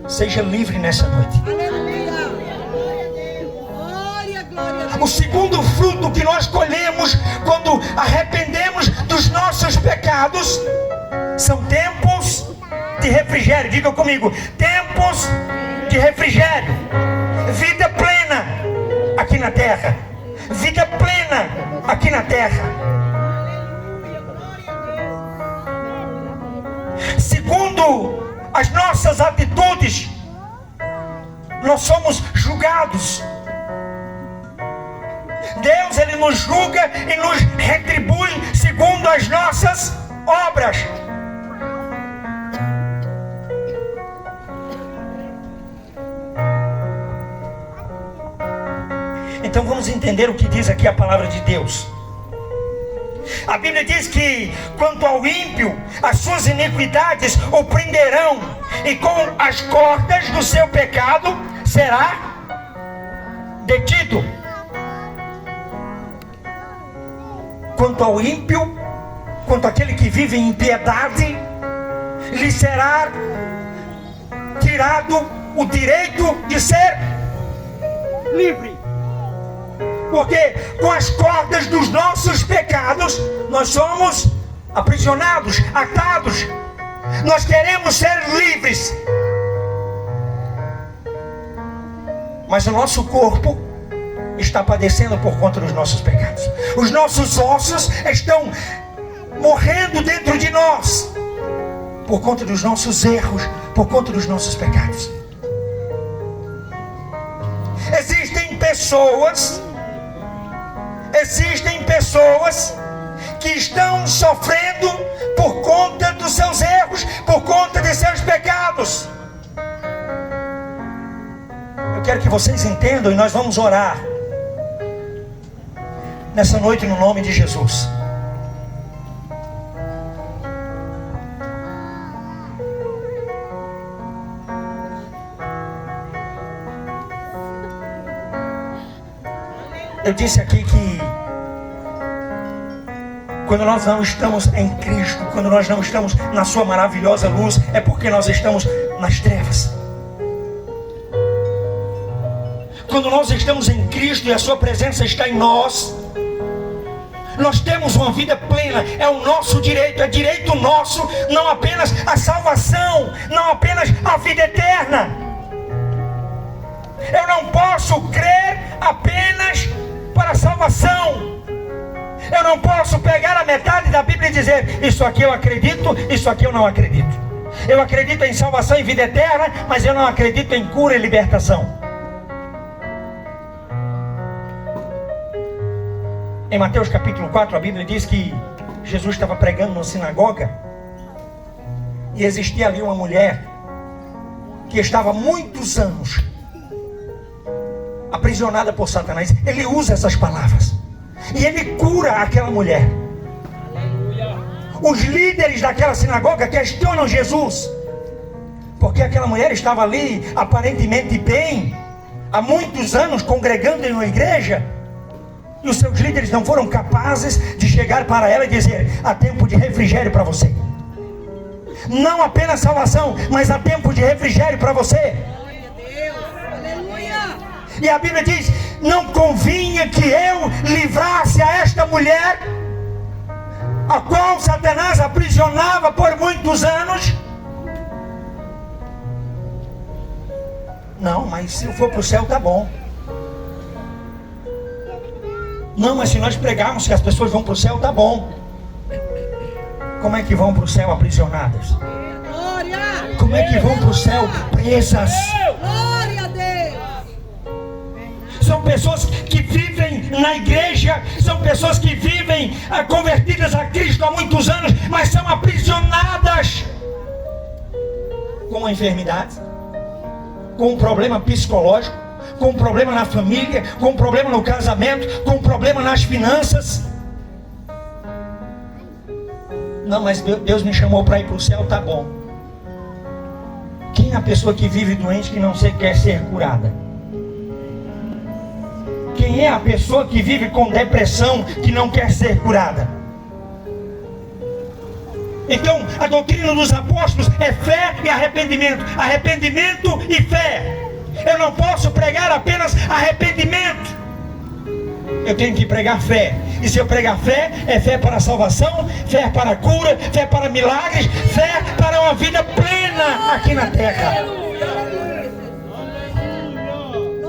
Seja livre nessa noite. O segundo fruto que nós colhemos quando arrependemos dos nossos pecados são tempos de refrigério. Diga comigo: tempos de refrigério. Vida plena aqui na terra. Vida plena aqui na terra. Segundo as nossas atitudes, nós somos julgados. Deus, ele nos julga e nos retribui segundo as nossas obras. Então vamos entender o que diz aqui a palavra de Deus. A Bíblia diz que quanto ao ímpio, as suas iniquidades o prenderão, e com as cordas do seu pecado será detido. Quanto ao ímpio, quanto àquele que vive em impiedade, lhe será tirado o direito de ser livre. Porque com as cordas dos nossos pecados nós somos aprisionados, atados. Nós queremos ser livres, mas o nosso corpo está padecendo por conta dos nossos pecados. Os nossos ossos estão morrendo dentro de nós por conta dos nossos erros, por conta dos nossos pecados. Existem pessoas que estão sofrendo por conta dos seus erros, por conta de seus pecados. Eu quero que vocês entendam, e nós vamos orar nessa noite no nome de Jesus. Eu disse aqui que quando nós não estamos em Cristo, quando nós não estamos na sua maravilhosa luz, é porque nós estamos nas trevas. Quando nós estamos em Cristo e a sua presença está em nós, nós temos uma vida plena. É o nosso direito, é direito nosso, não apenas a salvação, não apenas a vida eterna. Eu não posso crer apenas para a salvação. Eu não posso pegar a metade da Bíblia e dizer: isso aqui eu acredito, isso aqui eu não acredito. Eu acredito em salvação e vida eterna, mas eu não acredito em cura e libertação. Em Mateus capítulo 4, a Bíblia diz que Jesus estava pregando numa sinagoga e existia ali uma mulher que estava há muitos anos aprisionada por Satanás. Ele usa essas palavras e ele cura aquela mulher. Os líderes daquela sinagoga questionam Jesus, porque aquela mulher estava ali aparentemente bem, há muitos anos congregando em uma igreja, e os seus líderes não foram capazes de chegar para ela e dizer: há tempo de refrigério para você. Não apenas salvação, mas há tempo de refrigério para você. E a Bíblia diz: não convinha que eu livrasse a esta mulher, a qual Satanás aprisionava por muitos anos. Não, mas se eu for para o céu, tá bom. Não, mas se nós pregarmos que as pessoas vão para o céu, tá bom. Como é que vão para o céu aprisionadas? Como é que vão para o céu presas? Glória a Deus. São pessoas que vivem na igreja, são pessoas que vivem convertidas a Cristo há muitos anos, mas são aprisionadas com a enfermidade, com um problema psicológico, com um problema na família, com um problema no casamento, com um problema nas finanças. Não, mas Deus me chamou para ir para o céu, tá bom. Quem é a pessoa que vive doente que não quer ser curada? Quem é a pessoa que vive com depressão que não quer ser curada? Então, a doutrina dos apóstolos é fé e arrependimento. Arrependimento e fé. Eu não posso pregar apenas arrependimento. Eu tenho que pregar fé. E se eu pregar fé, é fé para a salvação, fé para a cura, fé para milagres, fé para uma vida plena aqui na terra.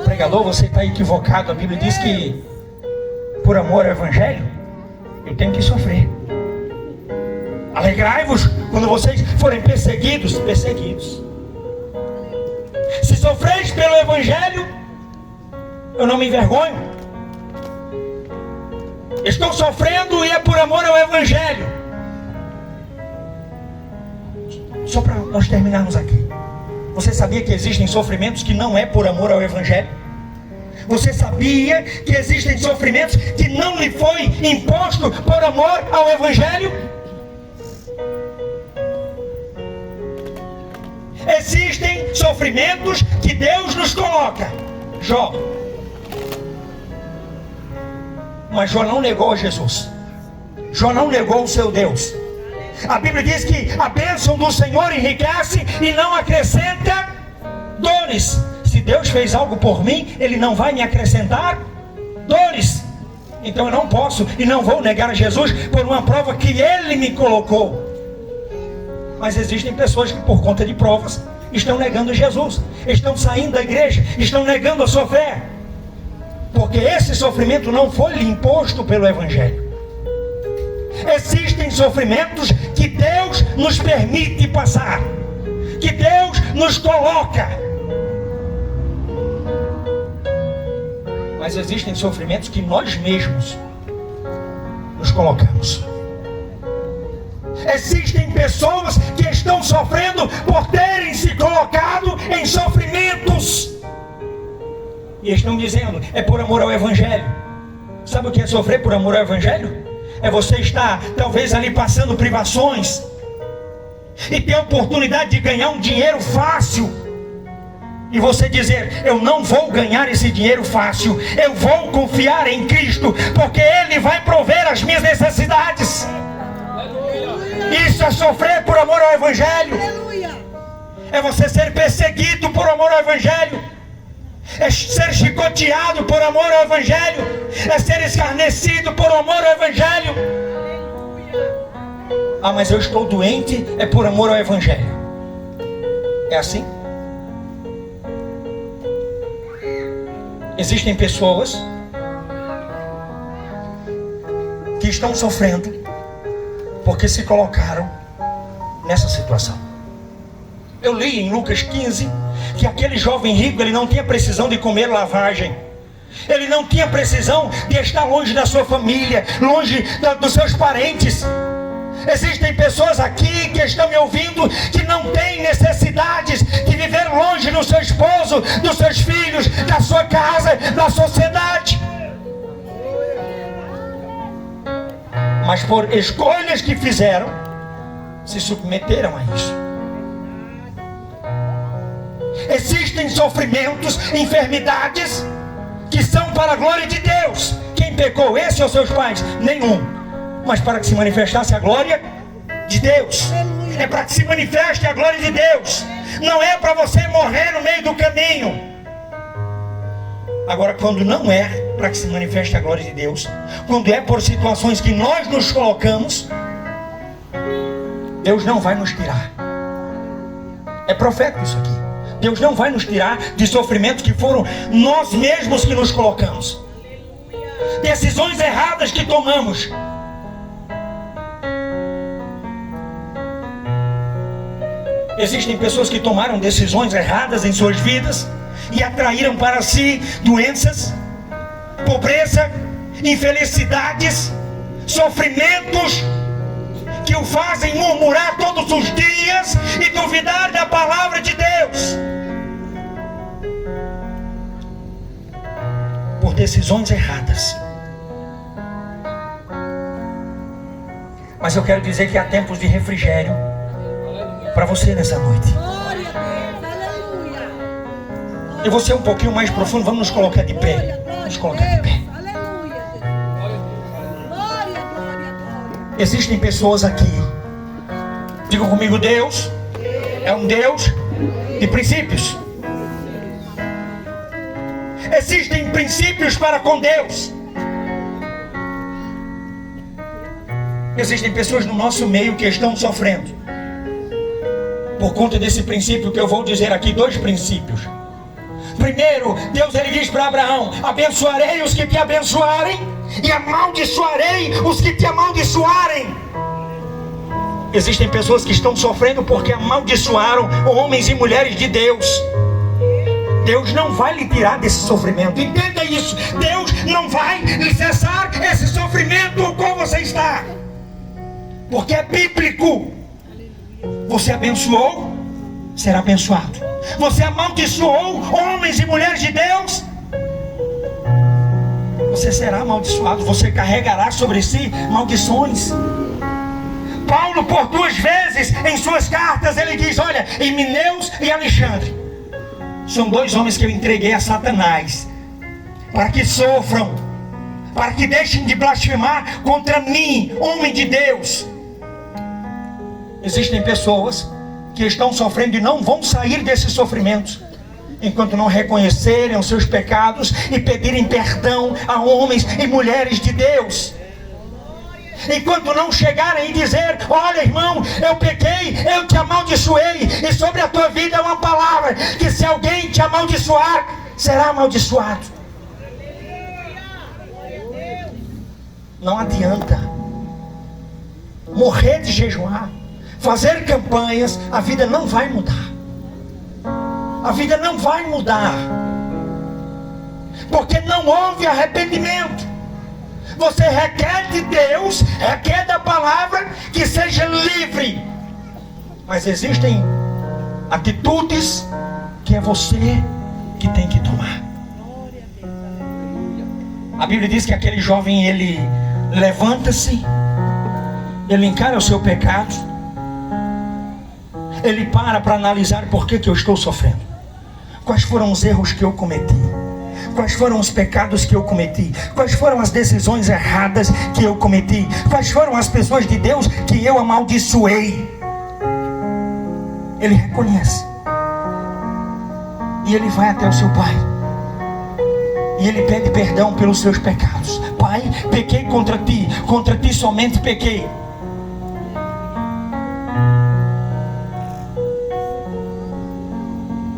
Pregador, você está equivocado. A Bíblia diz que por amor ao Evangelho eu tenho que sofrer. Alegrai-vos quando vocês forem perseguidos. Se sofreis pelo Evangelho, eu não me envergonho. Estou sofrendo e é por amor ao Evangelho. Só para nós terminarmos aqui. Você sabia que existem sofrimentos que não é por amor ao Evangelho? Você sabia que existem sofrimentos que não lhe foi imposto por amor ao Evangelho? Existem sofrimentos que Deus nos coloca. Jó. Mas Jó não negou a Jesus. Jó não negou o seu Deus. A Bíblia diz que a bênção do Senhor enriquece e não acrescenta dores. Se Deus fez algo por mim, Ele não vai me acrescentar dores. Então eu não posso e não vou negar a Jesus por uma prova que Ele me colocou. Mas existem pessoas que por conta de provas estão negando Jesus, estão saindo da igreja, estão negando a sua fé, porque esse sofrimento não foi lhe imposto pelo Evangelho. Existem sofrimentos que Deus nos permite passar, que Deus nos coloca. Mas existem sofrimentos que nós mesmos nos colocamos. Existem pessoas que estão sofrendo por terem se colocado em sofrimentos. E estão dizendo, é por amor ao Evangelho. Sabe o que é sofrer por amor ao Evangelho? É você estar talvez ali passando privações e ter a oportunidade de ganhar um dinheiro fácil. E você dizer, eu não vou ganhar esse dinheiro fácil, eu vou confiar em Cristo, porque Ele vai prover as minhas necessidades. Isso é sofrer por amor ao Evangelho. É você ser perseguido por amor ao Evangelho. É ser chicoteado por amor ao Evangelho. É ser escarnecido por amor ao Evangelho. Ah, mas eu estou doente, é por amor ao Evangelho. É assim? Existem pessoas que estão sofrendo porque se colocaram nessa situação. Eu li em Lucas 15 que aquele jovem rico, ele não tinha precisão de comer lavagem, ele não tinha precisão de estar longe da sua família, longe dos seus parentes. Existem pessoas aqui que estão me ouvindo que não têm necessidades de viver longe do seu esposo, dos seus filhos, da sua casa, da sociedade. Mas por escolhas que fizeram, se submeteram a isso. Existem sofrimentos, enfermidades que são para a glória de Deus. Quem pecou? Esse ou seus pais? Nenhum. Mas para que se manifestasse a glória de Deus. É para que se manifeste a glória de Deus. Não é para você morrer no meio do caminho. Agora, quando não é para que se manifeste a glória de Deus, quando é por situações que nós nos colocamos, Deus não vai nos tirar. É profético isso aqui. Deus não vai nos tirar de sofrimento que foram nós mesmos que nos colocamos. Decisões erradas que tomamos. Existem pessoas que tomaram decisões erradas em suas vidas e atraíram para si doenças, pobreza, infelicidades, sofrimentos que o fazem murmurar todos os dias e duvidar da palavra de Deus. Por decisões erradas. Mas eu quero dizer que há tempos de refrigério para você nessa noite. Glória a Deus. Aleluia. Eu vou ser um pouquinho mais profundo. Vamos nos colocar de pé. Nos colocar de pé. Aleluia, Jesus. Glória, glória, glória. Existem pessoas aqui. Diga comigo, Deus é um Deus de princípios. Existem princípios para com Deus. Existem pessoas no nosso meio que estão sofrendo por conta desse princípio que eu vou dizer aqui. 2 princípios. Primeiro, Deus ele diz para Abraão: abençoarei os que te abençoarem e amaldiçoarei os que te amaldiçoarem. Existem pessoas que estão sofrendo porque amaldiçoaram homens e mulheres de Deus. Deus não vai lhe tirar desse sofrimento. Entenda isso. Deus não vai lhe cessar esse sofrimento com qual você está, porque é bíblico. Você abençoou, será abençoado. Você amaldiçoou homens e mulheres de Deus, você será amaldiçoado. Você carregará sobre si maldições. Paulo, por 2 vezes em suas cartas, ele diz: olha, Himeneus e Alexandre são 2 homens que eu entreguei a Satanás para que sofram, para que deixem de blasfemar contra mim, homem de Deus. Existem pessoas que estão sofrendo e não vão sair desses sofrimentos enquanto não reconhecerem os seus pecados e pedirem perdão a homens e mulheres de Deus. Enquanto não chegarem e dizer: olha, irmão, eu pequei, eu te amaldiçoei, e sobre a tua vida é uma palavra que se alguém te amaldiçoar, será amaldiçoado. Não adianta morrer de jejuar, fazer campanhas, a vida não vai mudar. A vida não vai mudar, porque não houve arrependimento. Você requer de Deus, requer da palavra que seja livre, mas existem atitudes que é você que tem que tomar. A Bíblia diz que aquele jovem, ele levanta-se, ele encara o seu pecado, ele para analisar por que eu estou sofrendo, quais foram os erros que eu cometi, quais foram os pecados que eu cometi, quais foram as decisões erradas que eu cometi, quais foram as pessoas de Deus que eu amaldiçoei. Ele reconhece e ele vai até o seu pai e ele pede perdão pelos seus pecados. Pai, pequei contra ti somente pequei.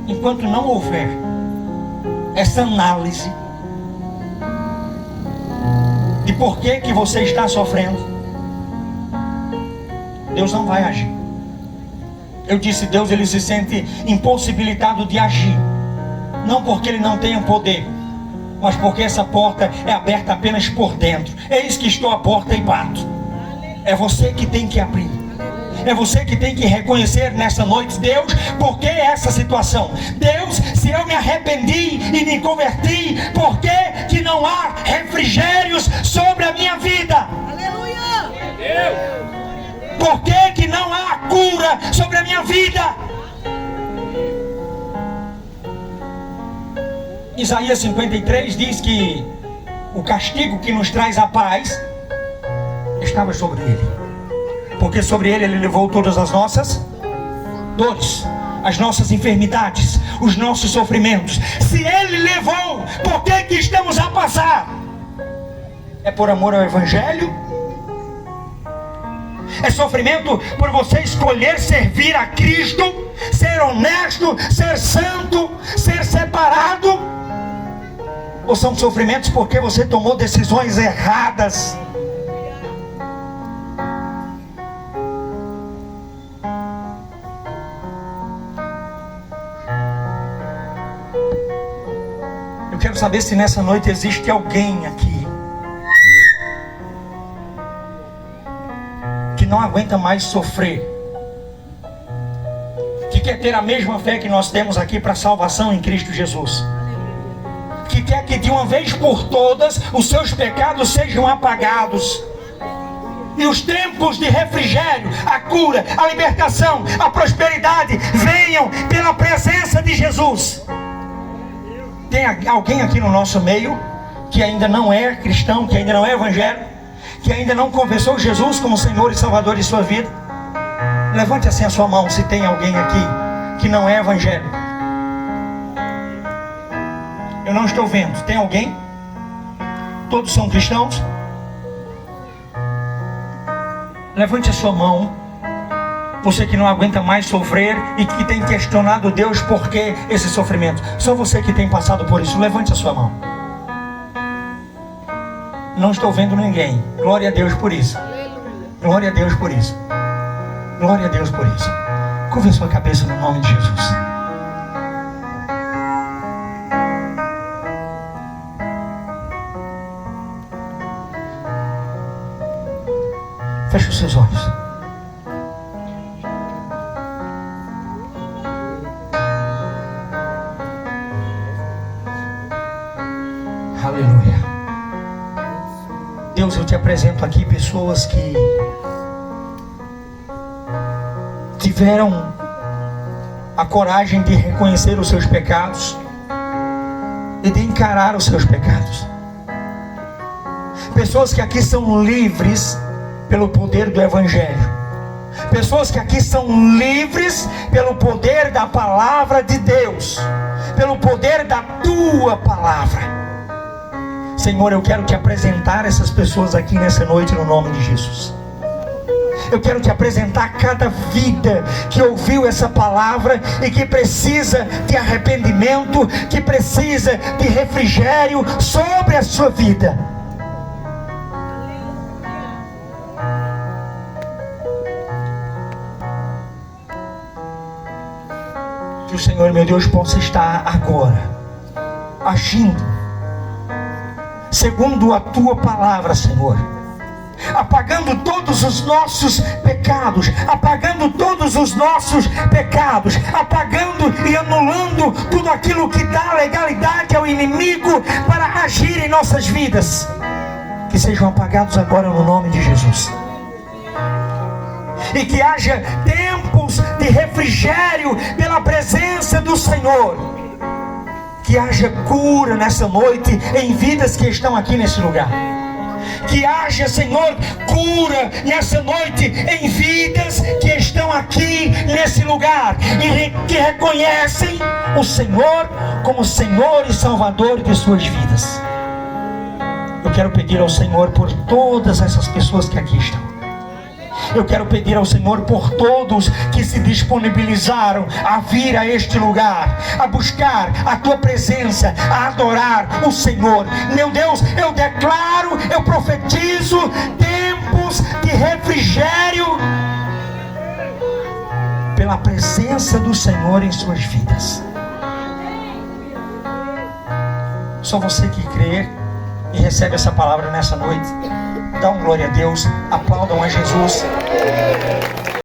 Enquanto não houver essa análise de por que você está sofrendo, Deus não vai agir. Eu disse, Deus ele se sente impossibilitado de agir, não porque ele não tenha poder, mas porque essa porta é aberta apenas por dentro. Eis que estou à porta e bato. É você que tem que abrir. É você que tem que reconhecer nessa noite: Deus, por que essa situação? Deus, se eu me arrependi e me converti, por que não há refrigérios sobre a minha vida? Aleluia! Por que não há cura sobre a minha vida? Isaías 53 diz que o castigo que nos traz a paz estava sobre ele, porque sobre ele levou todas as nossas dores, as nossas enfermidades, os nossos sofrimentos. Se ele levou, por que estamos a passar? É por amor ao Evangelho? É sofrimento por você escolher servir a Cristo, ser honesto, ser santo, ser separado? Ou são sofrimentos porque você tomou decisões erradas? Eu quero saber se nessa noite existe alguém aqui que não aguenta mais sofrer, que quer ter a mesma fé que nós temos aqui para a salvação em Cristo Jesus, que quer que de uma vez por todas os seus pecados sejam apagados e os tempos de refrigério, a cura, a libertação, a prosperidade venham pela presença de Jesus. Tem alguém aqui no nosso meio que ainda não é cristão, que ainda não é evangélico, que ainda não confessou Jesus como Senhor e Salvador de sua vida? Levante assim a sua mão se tem alguém aqui que não é evangélico. Eu não estou vendo. Tem alguém? Todos são cristãos? Levante a sua mão. Você que não aguenta mais sofrer e que tem questionado Deus por que esse sofrimento. Só você que tem passado por isso. Levante a sua mão. Não estou vendo ninguém. Glória a Deus por isso. Glória a Deus por isso. Glória a Deus por isso. Curva a sua cabeça no nome de Jesus. Feche os seus olhos. Aleluia. Deus, eu te apresento aqui pessoas que tiveram a coragem de reconhecer os seus pecados e de encarar os seus pecados. Pessoas que aqui são livres pelo poder do Evangelho. Pessoas que aqui são livres pelo poder da palavra de Deus, pelo poder da tua palavra. Senhor, eu quero te apresentar essas pessoas aqui nessa noite no nome de Jesus. Eu quero te apresentar cada vida que ouviu essa palavra e que precisa de arrependimento, que precisa de refrigério sobre a sua vida. Que o Senhor, meu Deus, possa estar agora agindo segundo a tua palavra, Senhor, apagando todos os nossos pecados, apagando todos os nossos pecados, apagando e anulando tudo aquilo que dá legalidade ao inimigo para agir em nossas vidas. Que sejam apagados agora no nome de Jesus. E que haja tempos de refrigério pela presença do Senhor. Que haja cura nessa noite em vidas que estão aqui nesse lugar. Que haja, Senhor, cura nessa noite em vidas que estão aqui nesse lugar e que reconhecem o Senhor como Senhor e Salvador de suas vidas. Eu quero pedir ao Senhor por todas essas pessoas que aqui estão. Eu quero pedir ao Senhor por todos que se disponibilizaram a vir a este lugar, a buscar a tua presença, a adorar o Senhor. Meu Deus, eu declaro, eu profetizo tempos de refrigério pela presença do Senhor em suas vidas. Só você que crê e recebe essa palavra nessa noite, dá um glória a Deus, aplaudam a Jesus.